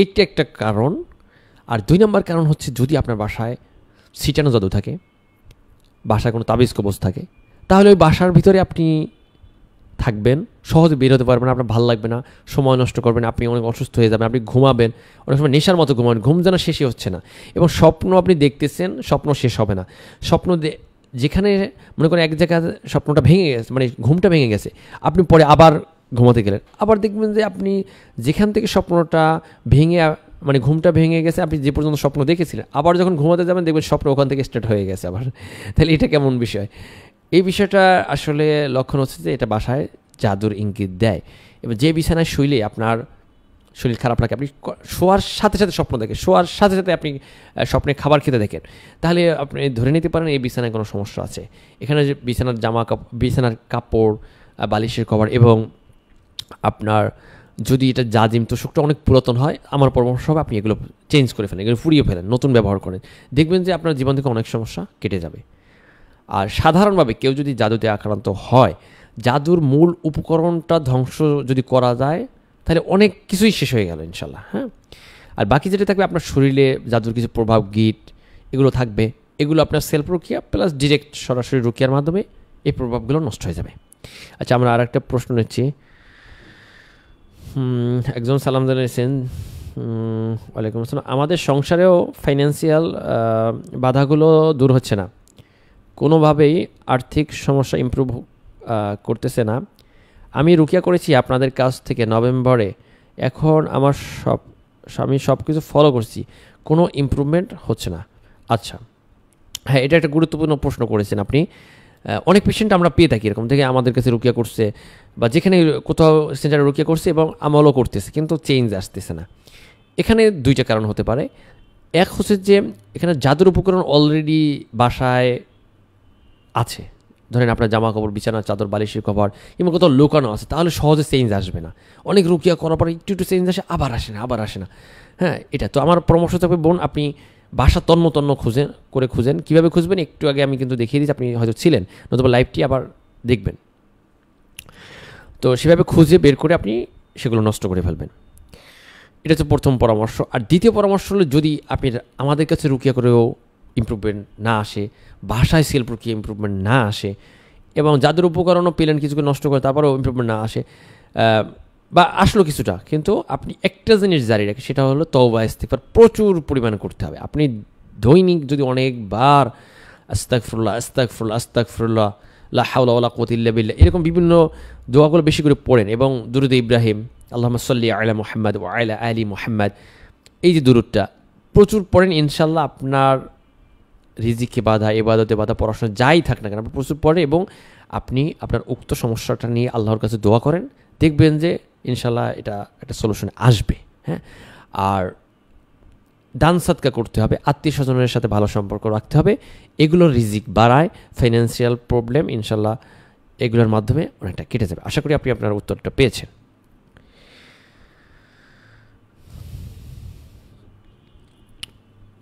এইটা একটা কারণ। আর 2 নম্বর কারণ হচ্ছে যদি আপনার বাসায় ছিটানো জাদু থাকে, বাসায় কোনো তাবিজ কবজ থাকে, তাহলে ওই বাসার ভিতরে আপনি থাকবেন, সহজে বের হতে পারবেন না, আপনার ভালো লাগবে না, সময় নষ্ট করবেন, আপনি অনেক অসুস্থ হয়ে যাবেন, আপনি ঘুমাবেন, অনেক সময় নেশার মতো ঘুমাবেন, ঘুম যেন শেষই হচ্ছে না, এবং স্বপ্ন আপনি দেখতেছেন, স্বপ্ন শেষ হবে না। স্বপ্ন যেখানে মনে করেন এক জায়গায় স্বপ্নটা ভেঙে গেছে, মানে ঘুমটা ভেঙে গেছে, আপনি পরে আবার ঘুমাতে গেলেন, আবার দেখবেন যে আপনি যেখান থেকে স্বপ্নটা ভেঙে, মানে ঘুমটা ভেঙে গেছে, আপনি যে পর্যন্ত স্বপ্ন দেখেছিলেন, আবার যখন ঘুমাতে যাবেন দেখবেন স্বপ্ন ওখান থেকে স্টার্ট হয়ে গেছে আবার। তাহলে এটা কেমন বিষয়? এই বিষয়টা আসলে লক্ষণ হচ্ছে যে এটা বাসায় জাদুর ইঙ্গিত দেয়। এবার যে বিছানায় শুইলে আপনার শরীর খারাপ লাগে, আপনি শোয়ার সাথে সাথে স্বপ্ন দেখেন, শোয়ার সাথে সাথে আপনি স্বপ্নে খাবার খেতে দেখেন, তাহলে আপনি ধরে নিতে পারেন এই বিছানায় কোনো সমস্যা আছে। এখানে যে বিছানার বিছানার কাপড়, বালিশের কভার এবং আপনার যদি এটা জাজিম তোষকটা অনেক পুরাতন হয়, আমার পরামর্শ হবে আপনি এগুলো চেঞ্জ করে ফেলেন, এগুলো ফুরিয়ে ফেলেন, নতুন ব্যবহার করেন, দেখবেন যে আপনার জীবন থেকে অনেক সমস্যা কেটে যাবে। আর সাধারণভাবে কেউ যদি জাদুতে আক্রান্ত হয়, জাদুর মূল উপকরণটা ধ্বংস যদি করা যায় তাহলে অনেক কিছুই শেষ হয়ে গেল ইনশাল্লাহ। হ্যাঁ, আর বাকি যেটা থাকবে আপনার শরীরে জাদুর কিছু প্রভাব, গিট, এগুলো থাকবে, এগুলো আপনার সেলফ রুকিয়া প্লাস ডিরেক্ট সরাসরি রুকিয়ার মাধ্যমে এই প্রভাবগুলো নষ্ট হয়ে যাবে। আচ্ছা, আমরা আর একটা প্রশ্ন নিচ্ছি। একজন সালাম জানিয়েছেন, ওয়ালাইকুম আসসালাম, আমাদের সংসারেও ফাইন্যান্সিয়াল বাধাগুলো দূর হচ্ছে না, কোনোভাবেই আর্থিক সমস্যা ইমপ্রুভ করতেছে না। আমি রুকিয়া করেছি আপনাদের কাছ থেকে নভেম্বরে, এখন আমার আমি সব কিছু ফলো করছি, কোনো ইমপ্রুভমেন্ট হচ্ছে না। আচ্ছা, হ্যাঁ, এটা একটা গুরুত্বপূর্ণ প্রশ্ন করেছেন আপনি। অনেক পেশেন্ট আমরা পেয়ে থাকি এরকম থেকে, আমাদের কাছে রুকিয়া করছে বা যেখানে কোথাও সেন্টারে রুকিয়া করছে এবং আমলও করতেছে কিন্তু চেঞ্জ আসতেছে না। এখানে 2টা কারণ হতে পারে। এক হচ্ছে যে এখানে জাদুর উপকরণ অলরেডি বাসায় আছে, ধরেন আপনার জামা কাপড়, বিছানা চাদর, বালিশের কভার এবং কোথাও লুকানো আছে, তাহলে সহজে চেঞ্জ আসবে না। অনেক রুকিয়া করার পরে একটু একটু চেঞ্জ আসে, আবার আসে না। হ্যাঁ, এটা তো আমার পরামর্শ থাকবে, বোন আপনি বাসা তন্ন খুঁজেন। কীভাবে খুঁজবেন একটু আগে আমি কিন্তু দেখিয়ে দিচ্ছি, আপনি হয়তো ছিলেন, নতুবা লাইভটি আবার দেখবেন। তো সেভাবে খুঁজে বের করে আপনি সেগুলো নষ্ট করে ফেলবেন। এটা হচ্ছে প্রথম পরামর্শ। আর দ্বিতীয় পরামর্শ হলো, যদি আপনি আমাদের কাছে রুকিয়া করেও ইমপ্রুভমেন্ট না আসে, ভাষায় সেলফ রুকিয়া ইমপ্রুভমেন্ট না আসে, এবং যাদের উপকরণও পেলেন কিছুকে নষ্ট করে তারপরেও ইমপ্রুভমেন্ট না আসে, বা আসলো কিছুটা, কিন্তু আপনি একটা জিনিস জারি রাখেন, সেটা হলো তওবা ইস্তিগফার প্রচুর পরিমাণে করতে হবে। আপনি দৈনিক যদি অনেকবার আস্তাগফিরুল্লাহ লা হাওলা ওয়ালা কুওয়াতা ইল্লা বিল্লাহ এরকম বিভিন্ন দোয়াগুলো বেশি করে পড়েন, এবং দুরুদে ইব্রাহিম, আল্লাহুম্মা সাল্লি আলা মুহাম্মাদ ওয়া আলা আলি মুহাম্মাদ, এই যে দুরুদটা প্রচুর পড়েন, ইনশাল্লাহ আপনার রিজিকে বাধা, ইবাদতে বাধা, পড়াশোনা যাই থাক না কেন আপনি প্রচুর পড়েন, এবং আপনি আপনার উক্ত সমস্যাটা নিয়ে আল্লাহর কাছে দোয়া করেন, দেখবেন যে ইনশাল্লাহ এটা একটা সলিউশন আসবে। হ্যাঁ, আর দান সাদকা করতে হবে, আত্মীয় স্বজনের সাথে ভালো সম্পর্ক রাখতে হবে, এগুলো রিজিক বাড়ায়, ফাইন্যান্সিয়াল প্রবলেম ইনশাল্লাহ এগুলোর মাধ্যমে অনেকটা কেটে যাবে। আশা করি আপনি আপনার উত্তরটা পেয়েছেন।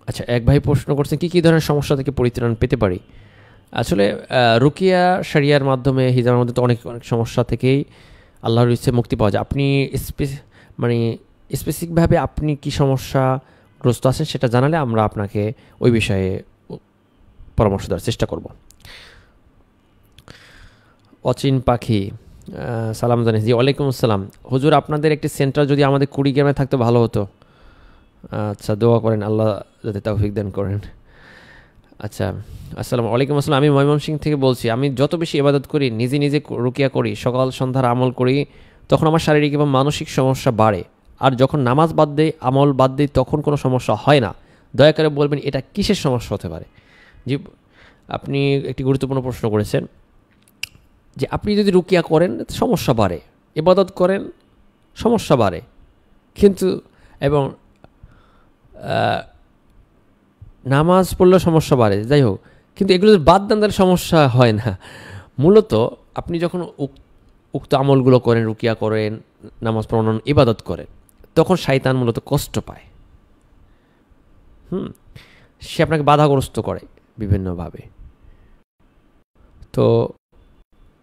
আচ্ছা, এক ভাই প্রশ্ন করছেন কী ধরনের সমস্যা থেকে পরিত্রাণ পেতে পারি। আসলে রুকিয়া শরিয়ার মাধ্যমে, হিজাবের মধ্যে তো অনেক সমস্যা থেকেই আল্লাহর ইচ্ছে মুক্তি পাওয়া যায়। আপনি স্পেসিফিকভাবে আপনি কী সমস্যাগ্রস্ত আছেন সেটা জানালে আমরা আপনাকে ওই বিষয়ে পরামর্শ দেওয়ার চেষ্টা করব। অচিন পাখি সালাম জানিয়েছি, ওয়ালাইকুম আসসালাম, হুজুর আপনাদের একটি সেন্টার যদি আমাদের কুড়িগ্রামে থাকতে ভালো হতো। আচ্ছা, দোয়া করেন আল্লাহ যাতে তৌফিক দান করেন। আচ্ছা, আসসালামু আলাইকুম। আসসালাম, আমি ময়মনসিংহ থেকে বলছি। আমি যত বেশি ইবাদত করি, নিজে রুকিয়া করি, সকাল সন্ধ্যার আমল করি, তখন আমার শারীরিক এবং মানসিক সমস্যা বাড়ে, আর যখন নামাজ বাদ দেই, আমল বাদ দেই, তখন কোনো সমস্যা হয় না। দয়া করে বলবেন এটা কিসের সমস্যা হতে পারে। জি, আপনি একটি গুরুত্বপূর্ণ প্রশ্ন করেছেন যে আপনি যদি রুকিয়া করেন সমস্যা বাড়ে, ইবাদত করেন, সমস্যা বাড়ে। কিন্তু এবং নামাজ পড়লে সমস্যা বাড়ে, যাই হোক, কিন্তু এগুলো বাদ দেন তাহলে সমস্যা হয় না। মূলত আপনি যখন উক্ত আমলগুলো করেন, রুকিয়া করেন, নামাজ পড়ান, ইবাদত করেন, তখন শয়তান মূলত কষ্ট পায়। সে আপনাকে বাধাগ্রস্ত করে বিভিন্নভাবে। তো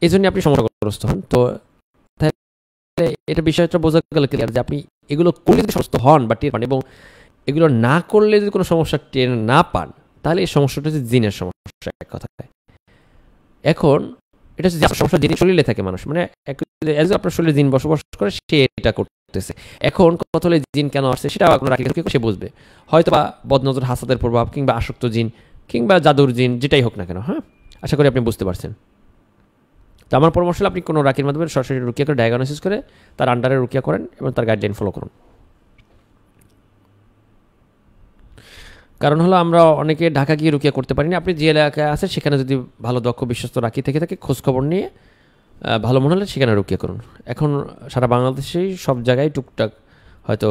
এই জন্য আপনি সমস্যাগ্রস্ত হন। তো এটা বিষয়টা বোঝা গেল ক্লিয়ার যে আপনি এগুলো করলে যদি সমস্ত হন বা টের পান, এবং এগুলো না করলে যদি কোনো সমস্যা টের না পান, তাহলে এই সমস্যাটা হচ্ছে জিনের সমস্যা, এক কথায়। এখন এটা হচ্ছে সমস্যা জিনের শরীরে থাকে মানুষ, মানে আপনার শরীরে জিন বসবাস করে, সে এটা করতেছে। এখন কথা হলে জিন কেন আসছে সেটা আপনার সে বুঝবে, হয়তো বা বদনজর, হাসাদের প্রভাব, কিংবা আসক্ত জিন, কিংবা জাদুর জিন, যেটাই হোক না কেন। হ্যাঁ, আশা করি আপনি বুঝতে পারছেন। তো আমার পরামর্শ হলো আপনি কোনো রাকির মাধ্যমে সরাসরি রুকিয়া করে ডায়াগনোসিস করে তার আন্ডারে রুকিয়া করেন এবং তার গাইডলাইন ফলো করুন। কারণ হলো আমরা অনেকে ঢাকা গিয়ে রুকিয়া করতে পারি না। আপনি যে এলাকায় আছেন সেখানে যদি ভালো দক্ষ বিশ্বস্ত রাকি থেকে থাকে, খোঁজখবর নিয়ে ভালো মনে হলে সেখানে রুকিয়া করুন। এখন সারা বাংলাদেশেই সব জায়গায় টুকটাক হয়তো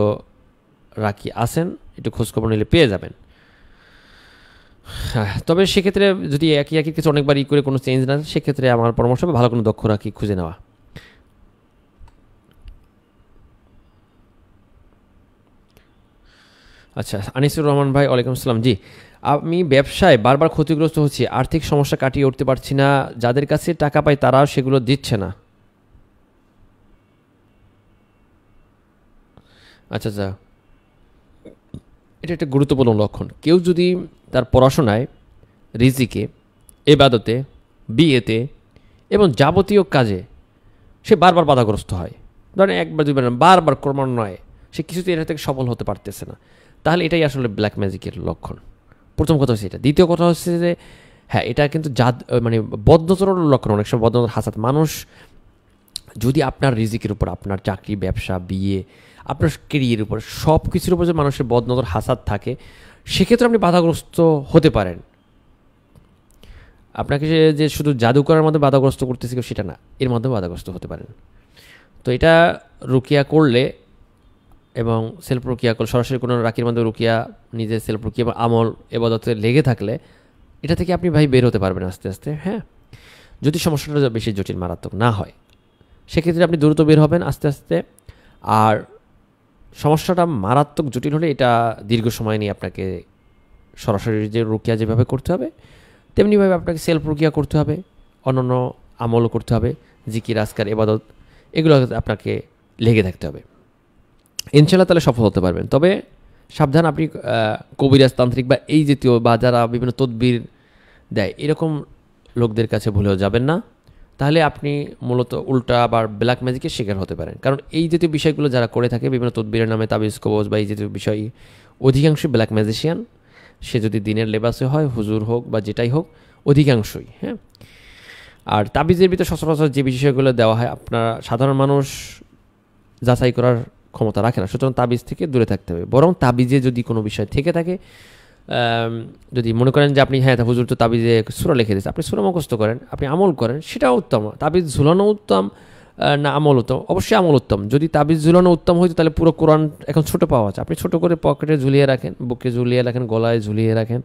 রাকি আছেন, একটু খোঁজখবর নিলে পেয়ে যাবেন। হ্যাঁ, তবে সেক্ষেত্রে যদি একই কিছু অনেকবার করে কোনো চেঞ্জ না, সেক্ষেত্রে আমার পরামর্শ হবে ভালো কোনো দক্ষ রাকি খুঁজে নেওয়া। আচ্ছা, আনিসুর রহমান ভাই, ওয়ালাইকুম আসসালাম। জি, আমি ব্যবসায় বারবার ক্ষতিগ্রস্ত হচ্ছি, আর্থিক সমস্যা কাটিয়ে উঠতে পারছি না, যাদের কাছে টাকা পাই তারাও সেগুলো দিচ্ছে না। আচ্ছা, এটা একটা গুরুত্বপূর্ণ লক্ষণ। কেউ যদি তার পড়াশোনায়, রিজিকে, এবাদতে, বিয়েতে এবং যাবতীয় কাজে সে বারবার বাধাগ্রস্ত হয়, ধরেন একবার দুইবার বারবার ক্রমান্বয়ে সে কিছুতেই এটা থেকে সফল হতে পারতেছে না, তাহলে এটাই আসলে ব্ল্যাক ম্যাজিকের লক্ষণ। প্রথম কথা হচ্ছে এটা। দ্বিতীয় কথা হচ্ছে যে হ্যাঁ, এটা কিন্তু মানে বদ্ধচরণ লক্ষণ। অনেক সময় বদ্ধ হাসাত মানুষ যদি আপনার রিজিকের উপর, আপনার চাকরি, ব্যবসা, বিয়ে, আপনার কেরিয়ারের উপর, সব কিছুর উপর যে মানুষের বদনজর হাসাদ থাকে, সেক্ষেত্রে আপনি বাধাগ্রস্ত হতে পারেন। আপনাকে যে শুধু জাদু করার মধ্যে বাধাগ্রস্ত করতেছে কেউ, সেটা না, এর মাধ্যমে বাধাগ্রস্ত হতে পারেন। তো এটা রুকিয়া করলে এবং সেলফ রুকিয়া করলে, সরাসরি কোনো রাকির মধ্যে রুকিয়া, নিজে সেলফ রুকিয়া বা আমল এবাদতে লেগে থাকলে এটা থেকে আপনি ভাই বের হতে পারবেন আস্তে আস্তে। হ্যাঁ, যদি সমস্যাটা বেশি জটিল, মারাত্মক না হয়, সেক্ষেত্রে আপনি দ্রুত বের হবেন আস্তে আস্তে। আর সমস্যাটা মারাত্মক জটিল হলে এটা দীর্ঘ সময় নিয়ে আপনাকে সরাসরি যে রুকিয়া যেভাবে করতে হবে, তেমনিভাবে আপনাকে সেলফ রুকিয়া করতে হবে, অন্যান্য আমলও করতে হবে, জিকির, আজকার, এবাদত, এগুলো আপনাকে লেগে থাকতে হবে। ইনশাল্লাহ তাহলে সফল হতে পারবেন। তবে সাবধান, আপনি কবিরাজ, তান্ত্রিক বা এই জাতীয়, বা যারা বিভিন্ন তদবির দেয়, এরকম লোকদের কাছে ভুলেও যাবেন না। তাহলে আপনি মূলত উল্টা আবার ব্ল্যাক ম্যাজিকের শিকার হতে পারেন। কারণ এই জাতীয় বিষয়গুলো যারা করে থাকে, বিভিন্ন তদবিরের নামে তাবিজ কবজ বা এই জাতীয় বিষয়, অধিকাংশই ব্ল্যাক ম্যাজিশিয়ান। সে যদি দিনের লেবাসে হয়, হুজুর হোক বা যেটাই হোক, অধিকাংশই। হ্যাঁ, আর তাবিজের ভিতরে সচরাচর যে বিষয়গুলো দেওয়া হয়, আপনারা সাধারণ মানুষ যাচাই করার ক্ষমতা রাখে না, সুতরাং তাবিজ থেকে দূরে থাকতে হবে। বরং তাবিজে যদি কোনো বিষয় থেকে থাকে, যদি মনে করেন যে আপনি হ্যাঁ হুজুর তো তাবিজে সূরা লিখে দিয়েছে, আপনি সূরা মুখস্থ করেন, আপনি আমল করেন, সেটাও উত্তম। তাবিজ ঝুলানো উত্তম না আমল উত্তম? অবশ্যই আমল উত্তম। যদি তাবিজ ঝুলানো উত্তম হইতো তাহলে পুরো কোরআন এখন ছোটো পাওয়া যায়, আপনি ছোটো করে পকেটে ঝুলিয়ে রাখেন, বুকে ঝুলিয়ে রাখেন, গলায় ঝুলিয়ে রাখেন,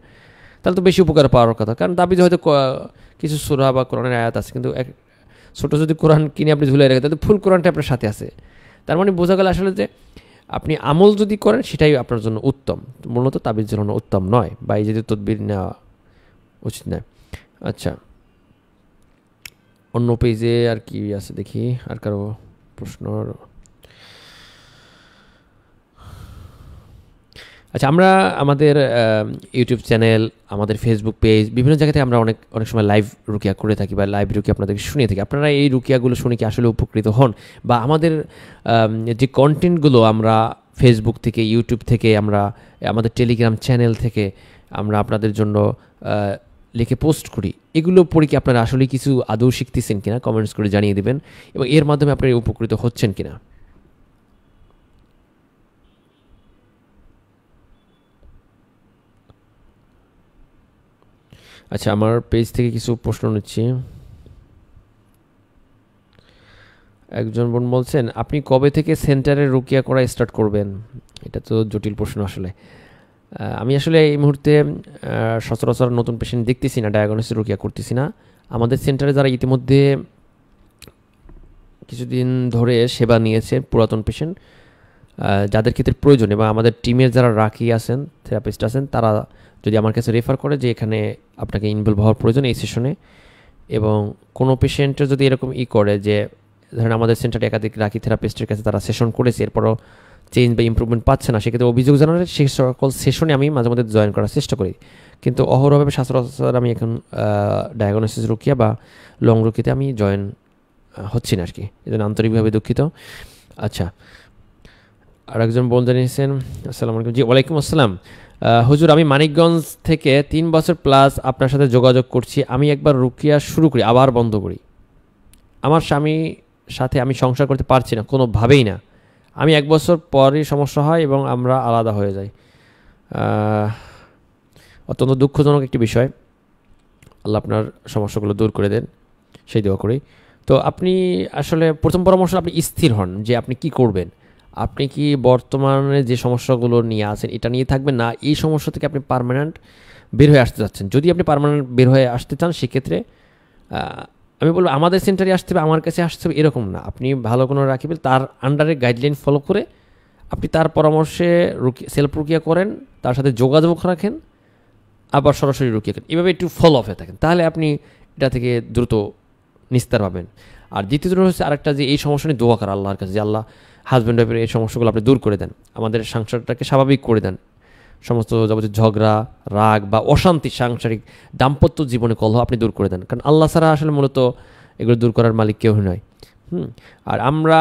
তাহলে তো বেশি উপকার পাওয়ার কথা। কারণ তাবিজ হয়তো কিছু সূরা বা কোরআনের আয়াত আছে, কিন্তু ছোটো যদি কোরআন কিনে আপনি ঝুলিয়ে রাখেন, তাহলে ফুল কোরআনটা আপনার সাথে আছে। তার মানে বোঝা গেল আসলে যে আপনি আমল যদি করেন সেটাই আপনার জন্য উত্তম, মূলত তাবিজ ঝুলানো উত্তম নয়, বা এই যদি তদবির নেওয়া উচিত নয়। আচ্ছা, অন্য পেজে আর কি আছে দেখি, আর কারো প্রশ্ন? আচ্ছা, আমরা আমাদের ইউটিউব চ্যানেল, আমাদের ফেসবুক পেজ, বিভিন্ন জায়গা থেকে আমরা অনেক সময় লাইভ রুকিয়া করে থাকি বা লাইভ রুকিয়া আপনাদেরকে শুনিয়ে থাকি। আপনারা এই রুকিয়াগুলো শুনে কি আসলে উপকৃত হন? বা আমাদের যে কন্টেন্টগুলো আমরা ফেসবুক থেকে, ইউটিউব থেকে, আমরা আমাদের টেলিগ্রাম চ্যানেল থেকে আমরা আপনাদের জন্য লিখে পোস্ট করি, এগুলো পড়ে কি আপনারা আসলে কিছু আদৌ শিখতেছেন কিনা কমেন্টস করে জানিয়ে দেবেন, এবং এর মাধ্যমে আপনারা উপকৃত হচ্ছেন কিনা। আচ্ছা, আমার পেজ থেকে কিছু প্রশ্ন নিচ্ছি। একজন বোন বলছেন, আপনি কবে থেকে সেন্টারে রুকিয়া করা স্টার্ট করবেন? এটা তো জটিল প্রশ্ন আসলে। আমি আসলে এই মুহূর্তে সচরাচর নতুন পেশেন্ট দেখতেছি না, ডায়াগনোসিস রুকিয়া করতেছি না। আমাদের সেন্টারে যারা ইতিমধ্যে কিছুদিন ধরে সেবা নিয়েছে, পুরাতন পেশেন্ট, যাদের ক্ষেত্রে প্রয়োজন, এবং আমাদের টিমের যারা রাকি আছেন, থেরাপিস্ট আছেন, তারা যদি আমার কাছে রেফার করে যে এখানে আপনাকে ইনভলভ হওয়ার প্রয়োজন এই সেশনে, এবং কোনো পেশেন্টের যদি এরকম করে যে ধরেন আমাদের সেন্টারে একাধিক রাকি থেরাপিস্টের কাছে তারা সেশন করেছে, এরপরও চেঞ্জ বা ইমপ্রুভমেন্ট পাচ্ছে না, সেক্ষেত্রে অভিযোগ জানালে সেই সকল সেশনে আমি মাঝে মধ্যে জয়েন করার চেষ্টা করি। কিন্তু অহরহভাবে সচরাচর আমি এখন ডায়াগনোসিস রুকিয়া বা লং রুকিয়াতে আমি জয়েন হচ্ছি না আর কি, এই জন্য আন্তরিকভাবে দুঃখিত। আচ্ছা, আর একজন বোন জানিয়েছেন, আসসালামু আলাইকুম। জি, ওয়ালাইকুম আসসালাম। হুজুর, আমি মানিকগঞ্জ থেকে 3 বছর প্লাস আপনার সাথে যোগাযোগ করছি। আমি একবার রুকিয়া শুরু করি, আবার বন্ধ করি। আমার স্বামীর সাথে আমি সংসার করতে পারছি না, কোনোভাবেই না। আমি 1 বছর পরই সমস্যা হয় এবং আমরা আলাদা হয়ে যাই। অত্যন্ত দুঃখজনক একটি বিষয়। আল্লাহ আপনার সমস্যাগুলো দূর করে দেন, সেই দোয়া করি। তো আপনি আসলে প্রথম পরামর্শ, আপনি স্থির হন যে আপনি কি করবেন। আপনি কি বর্তমানে যে সমস্যাগুলো নিয়ে আছেন এটা নিয়ে থাকবেন, না এই সমস্যা থেকে আপনি পার্মানেন্ট বের হয়ে আসতে চাচ্ছেন? যদি আপনি পার্মানেন্ট বের হয়ে আসতে চান, সেক্ষেত্রে আমি বলবো আমাদের সেন্টারে আসতে হবে, আমার কাছে আসতে হবে এরকম না। আপনি ভালো কোনো রাখিবেন, তার আন্ডারে গাইডলাইন ফলো করে আপনি তার পরামর্শে সেলফ রুকিয়া করেন, তার সাথে যোগাযোগ রাখেন, আবার সরাসরি রুকিয়া করেন, এভাবে একটু ফলো অফে থাকেন, তাহলে আপনি এটা থেকে দ্রুত নিস্তার পাবেন। আর দ্বিতীয়ত হচ্ছে আরেকটা, যে এই সমস্যা নিয়ে দোয়া করা আল্লাহর কাছে, যে আল্লাহ হাজব্যান্ড ওয়াইফের এই সমস্যাগুলো আপনি দূর করে দেন, আমাদের সংসারটাকে স্বাভাবিক করে দেন, সমস্ত যাবতীয় ঝগড়া, রাগ বা অশান্তি, সাংসারিক দাম্পত্য জীবনে কলহ আপনি দূর করে দেন। কারণ আল্লাহ ছাড়া আসলে মূলত এগুলো দূর করার মালিক কেউ নয়। আর আমরা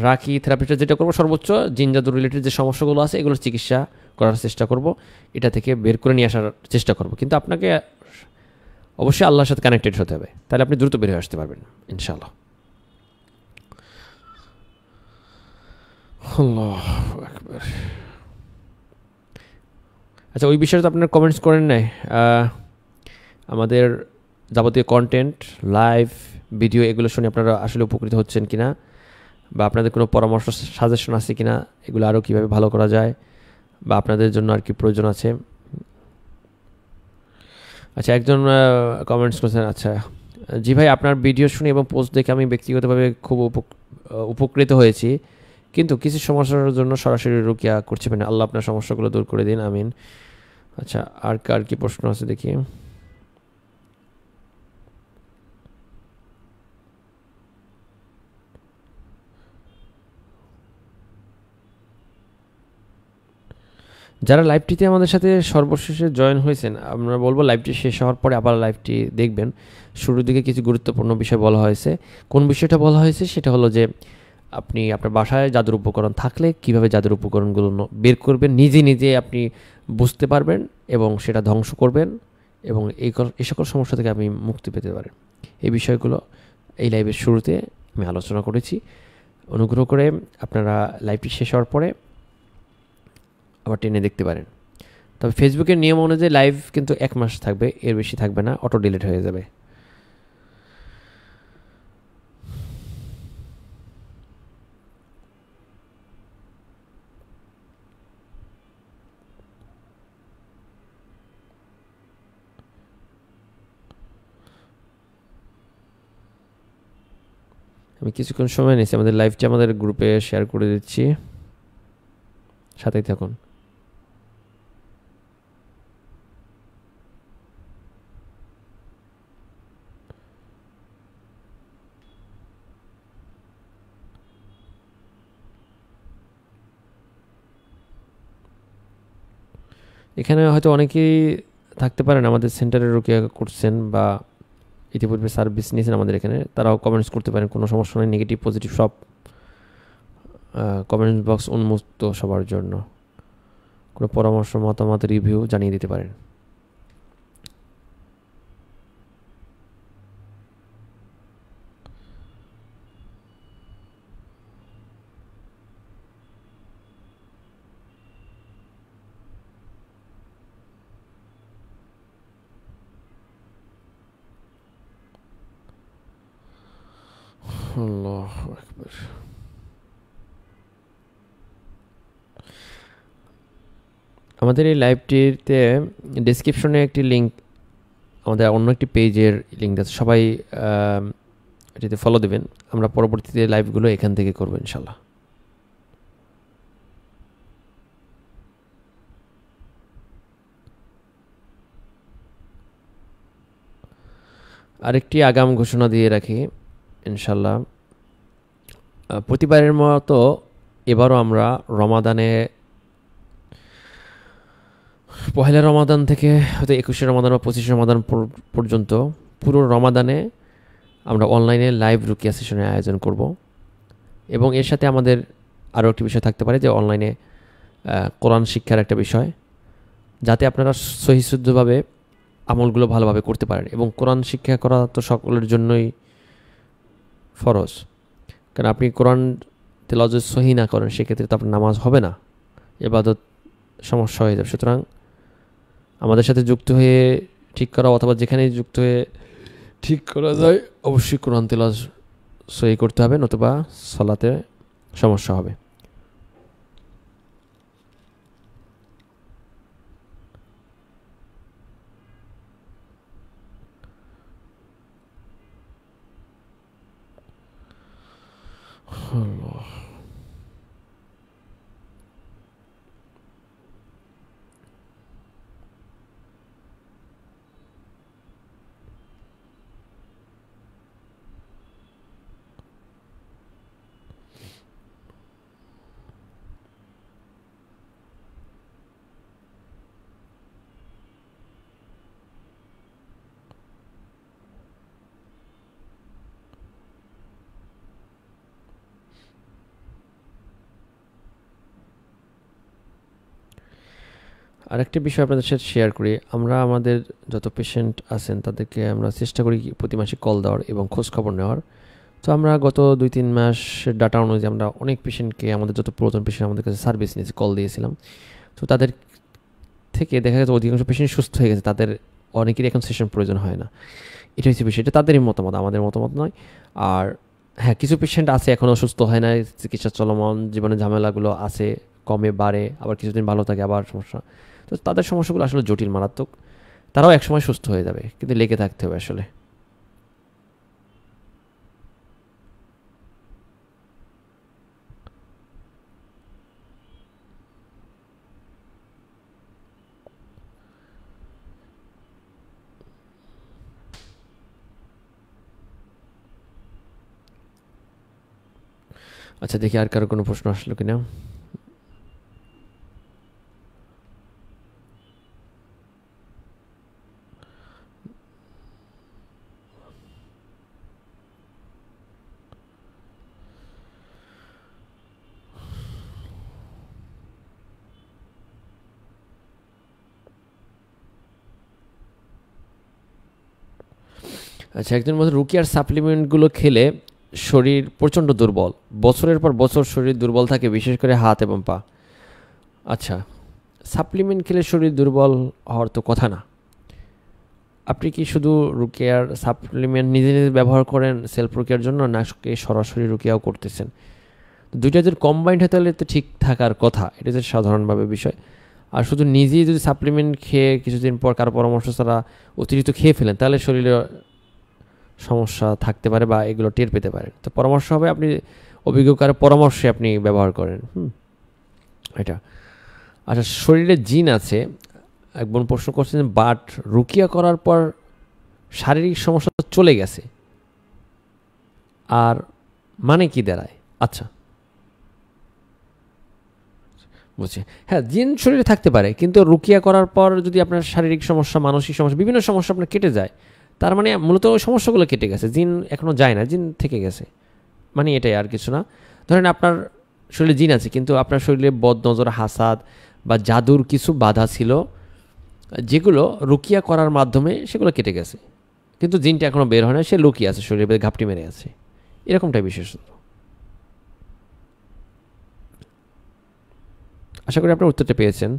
রাখি থেরাপিস্টরা যেটা করবো, সর্বোচ্চ জিনজাদুর রিলেটেড যে সমস্যাগুলো আছে এগুলোর চিকিৎসা করার চেষ্টা করব, এটা থেকে বের করে নিয়ে আসার চেষ্টা করব। কিন্তু আপনাকে অবশ্যই আল্লাহর সাথে কানেক্টেড হতে হবে, তাহলে আপনি দ্রুত বের হয়ে আসতে পারবেন ইনশাআল্লাহ। আল্লাহু আকবার। আচ্ছা, ওই বিষয়ে তো আপনারা কমেন্টস করেন নাই। আমাদের যাবতীয় কন্টেন্ট, লাইভ ভিডিও, এগুলো শুনে আপনারা আসলে উপকৃত হচ্ছেন কিনা, বা আপনাদের কোনো পরামর্শ, সাজেশন আছে কিনা, এগুলো আরও কীভাবে ভালো করা যায়, বা আপনাদের জন্য আর কি প্রয়োজন আছে। আচ্ছা, একজন কমেন্টস করছেন, আচ্ছা জি ভাই, আপনার ভিডিও শুনে এবং পোস্ট দেখে আমি ব্যক্তিগতভাবে খুব উপকৃত হয়েছি, কিন্তু কিছু সমস্যার জন্য সরাসরি রুকিয়া করতে পারেন। আল্লাহ আপনার সমস্যাগুলো দূর করে দিন, আমিন। আচ্ছা, আর কার কি প্রশ্ন আছে দেখি। যারা লাইভটিতে আমাদের সাথে সর্বশেষে জয়েন হয়েছেন, আমরা বলবো লাইভটি শেষ হওয়ার পরে আবার লাইভটি দেখবেন। শুরুর দিকে কিছু গুরুত্বপূর্ণ বিষয় বলা হয়েছে। কোন বিষয়টা বলা হয়েছে সেটা হলো যে আপনি আপনার বাসায় জাদুর উপকরণ থাকলে কীভাবে জাদুর উপকরণগুলো বের করবেন, নিজে নিজে আপনি বুঝতে পারবেন এবং সেটা ধ্বংস করবেন, এবং এই সকল সমস্যা থেকে আপনি মুক্তি পেতে পারেন। এই বিষয়গুলো এই লাইভের শুরুতে আমি আলোচনা করেছি। অনুগ্রহ করে আপনারা লাইভটি শেষ হওয়ার পরে আবার টেনে দেখতে পারেন। তবে ফেসবুকের নিয়ম অনুযায়ী লাইভ কিন্তু 1 মাস থাকবে, এর বেশি থাকবে না, অটো ডিলিট হয়ে যাবে। আমি কিছুক্ষণ সময় নিয়েছি, আমাদের লাইভটি আমাদের গ্রুপে শেয়ার করে দিচ্ছি, সাথেই থাকুন। এখানে হয়তো অনেকেই থাকতে পারেন আমাদের সেন্টারে রুকিয়া করছেন বা ইতিপূর্বে সার্ভিস নিয়েছেন আমাদের এখানে, তারাও কমেন্টস করতে পারেন, কোনো সমস্যা নেই। নেগেটিভ পজিটিভ সব কমেন্ট বক্স উন্মুক্ত সবার জন্য। কোনো পরামর্শ, মতামত, রিভিউ জানিয়ে দিতে পারেন। আল্লাহু আকবার। আমাদের এই লাইভটিতে ডেসক্রিপশনে একটি লিঙ্ক, আমাদের অন্য একটি পেজের লিঙ্ক আছে, সবাই এটিতে ফলো দেবেন। আমরা পরবর্তীতে লাইভগুলো এখান থেকে করবো ইনশাল্লাহ। আরেকটি আগাম ঘোষণা দিয়ে রাখি ইনশাল্লাহ, প্রতিবারের মতো এবারও আমরা রমাদানে পহেলা রমাদান থেকে হয়তো 21শে রমাদান বা 25শে রমাদান পর্যন্ত পুরো রমাদানে আমরা অনলাইনে লাইভ রুকিয়া সেশনের আয়োজন করব। এবং এর সাথে আমাদের আরও একটি বিষয় থাকতে পারে যে অনলাইনে কোরআন শিক্ষার একটা বিষয়, যাতে আপনারা সহিশুদ্ধভাবে আমলগুলো ভালোভাবে করতে পারেন। এবং কোরআন শিক্ষা করা তো সকলের জন্যই ফরজ, কারণ আপনি কোরআন তেলাওয়াত যদি সহি না করেন সেক্ষেত্রে তো আপনার নামাজ হবে না, ইবাদত সমস্যা হয়ে যাবে। সুতরাং আমাদের সাথে যুক্ত হয়ে ঠিক করা, অথবা যেখানেই যুক্ত হয়ে ঠিক করা যায়, অবশ্যই কোরআন তেলাওয়াত সহি করতে হবে, নতুবা সালাতে সমস্যা হবে। আরেকটি বিষয় আপনাদের সাথে শেয়ার করি, আমরা আমাদের যত পেশেন্ট আছেন তাদেরকে আমরা চেষ্টা করি প্রতি মাসে কল দেওয়ার এবং খোঁজখবর নেওয়ার। তো আমরা গত 2-3 মাসের ডাটা অনুযায়ী আমরা অনেক পেশেন্টকে, আমাদের যত পুরাতন পেশেন্ট আমাদের কাছে সার্ভিস নিয়েছে, কল দিয়েছিলাম। তো তাদের থেকে দেখা গেছে অধিকাংশ পেশেন্ট সুস্থ হয়ে গেছে, তাদের অনেকেরই এখন সেশন প্রয়োজন হয় না। এটা হচ্ছে বিষয়, এটা তাদেরই মতামত, আমাদের মতামত নয়। আর হ্যাঁ, কিছু পেশেন্ট আছে এখনও সুস্থ হয় না, চিকিৎসা চলমান, জীবনে ঝামেলাগুলো আছে, কমে বাড়ে, আবার কিছুদিন ভালো থাকে, আবার সমস্যা। তো তাদের সমস্যাগুলো আসলে জটিল, মারাত্মক। তারাও একসময় সুস্থ হয়ে যাবে, কিন্তু লেগে থাকতে হবে আসলে। আচ্ছা, দেখি আর কারো কোনো প্রশ্ন আসলো কিনা। আচ্ছা, একজন বলছে রুকিয়ার সাপ্লিমেন্টগুলো খেলে শরীর প্রচণ্ড দুর্বল, বছরের পর বছর শরীর দুর্বল থাকে, বিশেষ করে হাত এবং পা। আচ্ছা, সাপ্লিমেন্ট খেলে শরীর দুর্বল হওয়ার তো কথা না। আপনি কি শুধু রুকিয়ার সাপ্লিমেন্ট নিজে নিজে ব্যবহার করেন সেলফ রুকিয়ার জন্য, না সরাসরি রুকিয়াও করতেছেন? দুইটা যদি কম্বাইন্ড হয় তাহলে তো ঠিক থাকার কথা, এটা হচ্ছে সাধারণভাবে বিষয়। আর শুধু নিজেই যদি সাপ্লিমেন্ট খেয়ে কিছুদিন পর কারো পরামর্শ ছাড়া অতিরিক্ত খেয়ে ফেলেন, তাহলে শরীরে সমস্যা থাকতে পারে বা এগুলো টের পেতে পারেন। তো পরামর্শ হবে আপনি অভিজ্ঞ কারো পরামর্শে আপনি ব্যবহার করেন। এটা। আচ্ছা, শরীরে জিন আছে, এক বোন প্রশ্ন করছেন, বাট রুকিয়া করার পর শারীরিক সমস্যা চলে গেছে, আর মানে কি দাঁড়ায়? আচ্ছা, বুঝছি। হ্যাঁ, জিন শরীরে থাকতে পারে, কিন্তু রুকিয়া করার পর যদি আপনার শারীরিক সমস্যা, মানসিক সমস্যা, বিভিন্ন সমস্যা আপনার কেটে যায়, তার মানে মূলত ওই সমস্যাগুলো কেটে গেছে, জিন এখনও যায় না, জিন থেকে গেছে, মানে এটাই, আর কিছু না। ধরেন আপনার শরীরে জিন আছে, কিন্তু আপনার শরীরে বদ নজর, হাসাদ বা জাদুর কিছু বাধা ছিল, যেগুলো রুকিয়া করার মাধ্যমে সেগুলো কেটে গেছে, কিন্তু জিনটা এখনও বের হয় না, সে লুকিয়ে আছে, শরীরে ঘাপটি মেরে আছে, এরকমটাই বিশেষত। আশা করি আপনার উত্তরটা পেয়েছেন।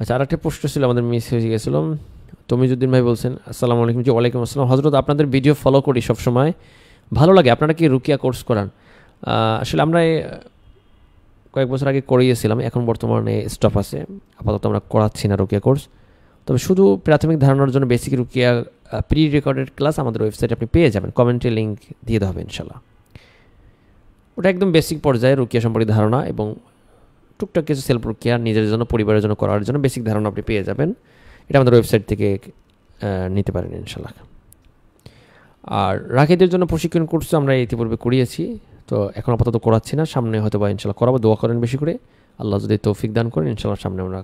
আচ্ছা, আর একটা প্রশ্ন ছিল আমাদের মিস হয়ে গেছিলো। তমিজুদ্দিন ভাই বলছেন, আসসালামু আলাইকুম। জি, ওয়ালাইকুম আসসালাম। হজরত, আপনাদের ভিডিও ফলো করি সবসময়, ভালো লাগে। আপনারা কি রুকিয়া কোর্স করান? আসলে আমরা কয়েক বছর আগে করিয়েছিলাম, এখন বর্তমানে স্টপ আছে, আপাতত আমরা করাচ্ছি না রুকিয়া কোর্স। তবে শুধু প্রাথমিক ধারণার জন্য বেসিক রুকিয়া প্রি রেকর্ডেড ক্লাস আমাদের ওয়েবসাইটে আপনি পেয়ে যাবেন, কমেন্টে লিঙ্ক দিয়ে দেওয়া হবে ইনশাল্লাহ। ওটা একদম বেসিক পর্যায়ে রুকিয়া সম্পর্কে ধারণা এবং টুকটাক কিছু সেলফ রুকিয়া নিজের জন্য, পরিবারের জন্য করার জন্য বেসিক ধারণা আপনি পেয়ে যাবেন। এটা আমাদের ওয়েবসাইট থেকে নিতে পারেন ইনশাল্লাহ। আর রাকিদের জন্য প্রশিক্ষণ কোর্স আমরা ইতিপূর্বে করিয়েছি, তো এখন আপাতত করাচ্ছি না, সামনে হয়তো বা ইনশাল্লাহ করাবো। দোয়া করেন বেশি করে, আল্লাহ যদি তৌফিক দান করেন ইনশাল্লাহ সামনে আমরা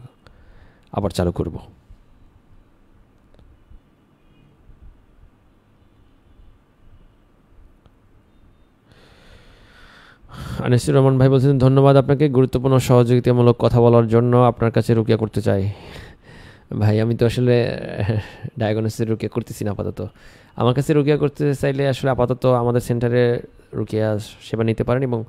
আবার চালু করব। আনিসুর রহমান ভাই বলছেন, ধন্যবাদ আপনাকে গুরুত্বপূর্ণ সহযোগিতামূলক কথা বলার জন্য। আপনার কাছে রুকিয়া করতে চাই। ভাই, আমি তো আসলে ডায়াগনোসিস রুকিয়া করতেছি না আপাতত। আমার কাছে রুকিয়া করতে চাইলে আসলে আপাতত আমাদের সেন্টারে রুকিয়া সেবা নিতে পারেন, এবং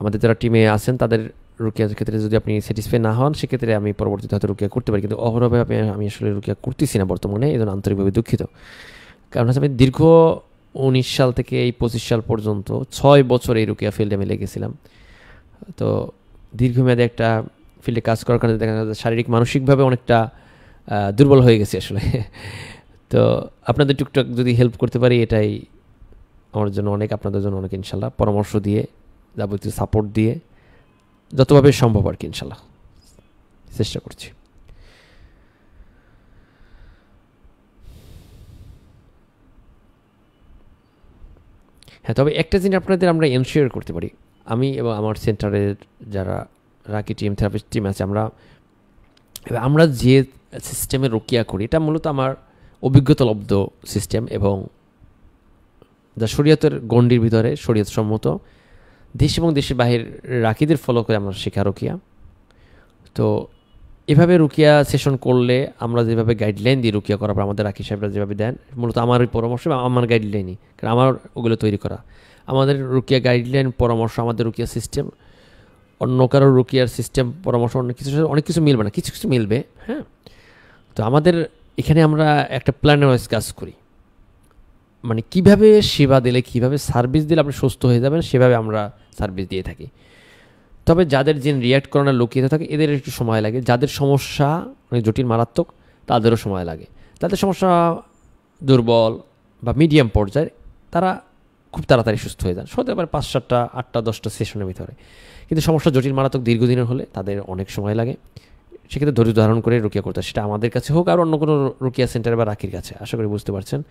আমাদের যারা টিমে আছেন তাদের রুকিয়ার ক্ষেত্রে যদি আপনি স্যাটিসফাই না হন, সেক্ষেত্রে আমি পরবর্তীতে হয়তো রুকিয়া করতে পারি, কিন্তু অহরভাবে আমি আসলে রুকিয়া করতেছি না বর্তমানে, এই জন্য আন্তরিকভাবে দুঃখিত। কারণ হচ্ছে আমি দীর্ঘ 19 সাল থেকে এই 25 সাল পর্যন্ত 6 বছর এই রুকিয়া ফিল্ডে আমি লেগেছিলাম। তো দীর্ঘমেয়াদে একটা ফিল্ডে কাজ করার কারণে দেখা যাচ্ছে শারীরিক মানসিকভাবে অনেকটা দুর্বল হয়ে গেছি আসলে। তো আপনাদের টুকটাক যদি হেল্প করতে পারি, এটাই আমার জন্য অনেক, আপনাদের জন্য অনেক ইনশাল্লাহ। পরামর্শ দিয়ে, যাবতীয় সাপোর্ট দিয়ে, যতভাবে সম্ভব আর কি ইনশাল্লাহ চেষ্টা করছি। হ্যাঁ, তবে একটা জিনিস আপনাদের আমরা এনশিওর করতে পারি, আমি এবং আমার সেন্টারের যারা রাকি টিম, থেরাপিস্ট টিম আছে, আমরা যে সিস্টেমে রুকিয়া করি এটা মূলত আমার অভিজ্ঞতালব্ধ সিস্টেম, এবং যা শরীয়তের গণ্ডির ভিতরে শরীয়তসম্মত, দেশ এবং দেশের বাহির রাকিদের ফলো করে আমরা শেখা রুকিয়া। তো এভাবে রুকিয়া সেশন করলে আমরা যেভাবে গাইডলাইন দিই রুকিয়া করার পর, আমাদের রাকি সাহেবরা যেভাবে দেন, মূলত আমার পরামর্শ বা আমার গাইডলাইনই, কারণ আমার ওগুলো তৈরি করা। আমাদের রুকিয়া গাইডলাইন, পরামর্শ, আমাদের রুকিয়া সিস্টেম অন্য কারো রুকিয়ার সিস্টেম, পরামর্শ অনেক কিছু মিলবে না, কিছু কিছু মিলবে। হ্যাঁ, তো আমাদের এখানে আমরা একটা প্ল্যানের ওয়াইজ কাজ করি, মানে কীভাবে সেবা দিলে, কীভাবে সার্ভিস দিলে আপনি সুস্থ হয়ে যাবেন, সেভাবে আমরা সার্ভিস দিয়ে থাকি। তবে যাদের জিন রিয়্যাক্ট করানো লুকিয়ে থাকে এদের একটু সময় লাগে, যাদের সমস্যা অনেক জটিল মারাত্মক তাদেরও সময় লাগে। তাদের সমস্যা দুর্বল বা মিডিয়াম পর্যায়ের, তারা খুব তাড়াতাড়ি সুস্থ হয়ে যান, হতে পারে 5, 7, 8, 10টা সেশনের ভিতরে। কিন্তু সমস্যা জটিল মারাত্মক দীর্ঘদিনের হলে তাদের অনেক সময় লাগে। সেক্ষেত্রে ধৈর্য ধারণ করে রুকিয়া করতে হয়, সেটা আমাদের কাছে হোক আর অন্য কোনো রুকিয়া সেন্টার বা রাকির কাছে। আশা করি বুঝতে পারছেন।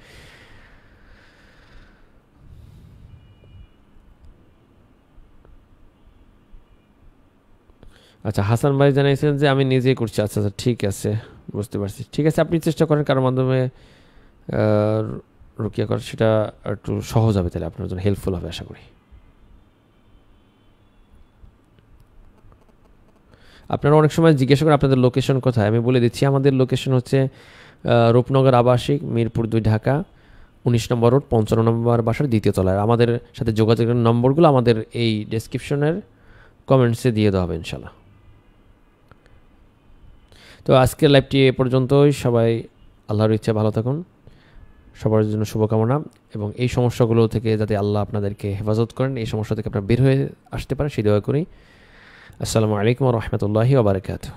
আচ্ছা, হাসান ভাই জানাইছেন যে আমি নিজেই করছি। আচ্ছা আচ্ছা, ঠিক আছে, বুঝতে পারছি। ঠিক আছে, আপনি চেষ্টা করেন কারোর মাধ্যমে রুকিয়া করা, সেটা একটু সহজ হবে, তাহলে আপনার জন্য হেল্পফুল হবে আশা করি। আপনারা অনেক সময় জিজ্ঞাসা করেন আপনাদের লোকেশন কোথায়, আমি বলে দিচ্ছি। আমাদের লোকেশন হচ্ছে রূপনগর আবাসিক, মিরপুর 2 ঢাকা, 19 নম্বর রোড, 55 নম্বর বাসার 2য় তলায়। আমাদের সাথে যোগাযোগের নম্বরগুলো আমাদের এই ডেসক্রিপশনের কমেন্টসে দিয়ে দেওয়া হবে ইনশাল্লাহ। তো আজকের লাইভটি এ পর্যন্তই। সবাই আল্লাহর ইচ্ছা ভালো থাকুন, সবার জন্য শুভকামনা, এবং এই সমস্যাগুলো থেকে যাতে আল্লাহ আপনাদেরকে হেফাজত করেন, এই সমস্যা থেকে আপনারা বের হয়ে আসতে পারেন সেই দোয়া করি। আসসালামু আলাইকুম ওয়া রাহমাতুল্লাহি ওয়া বারাকাতুহু।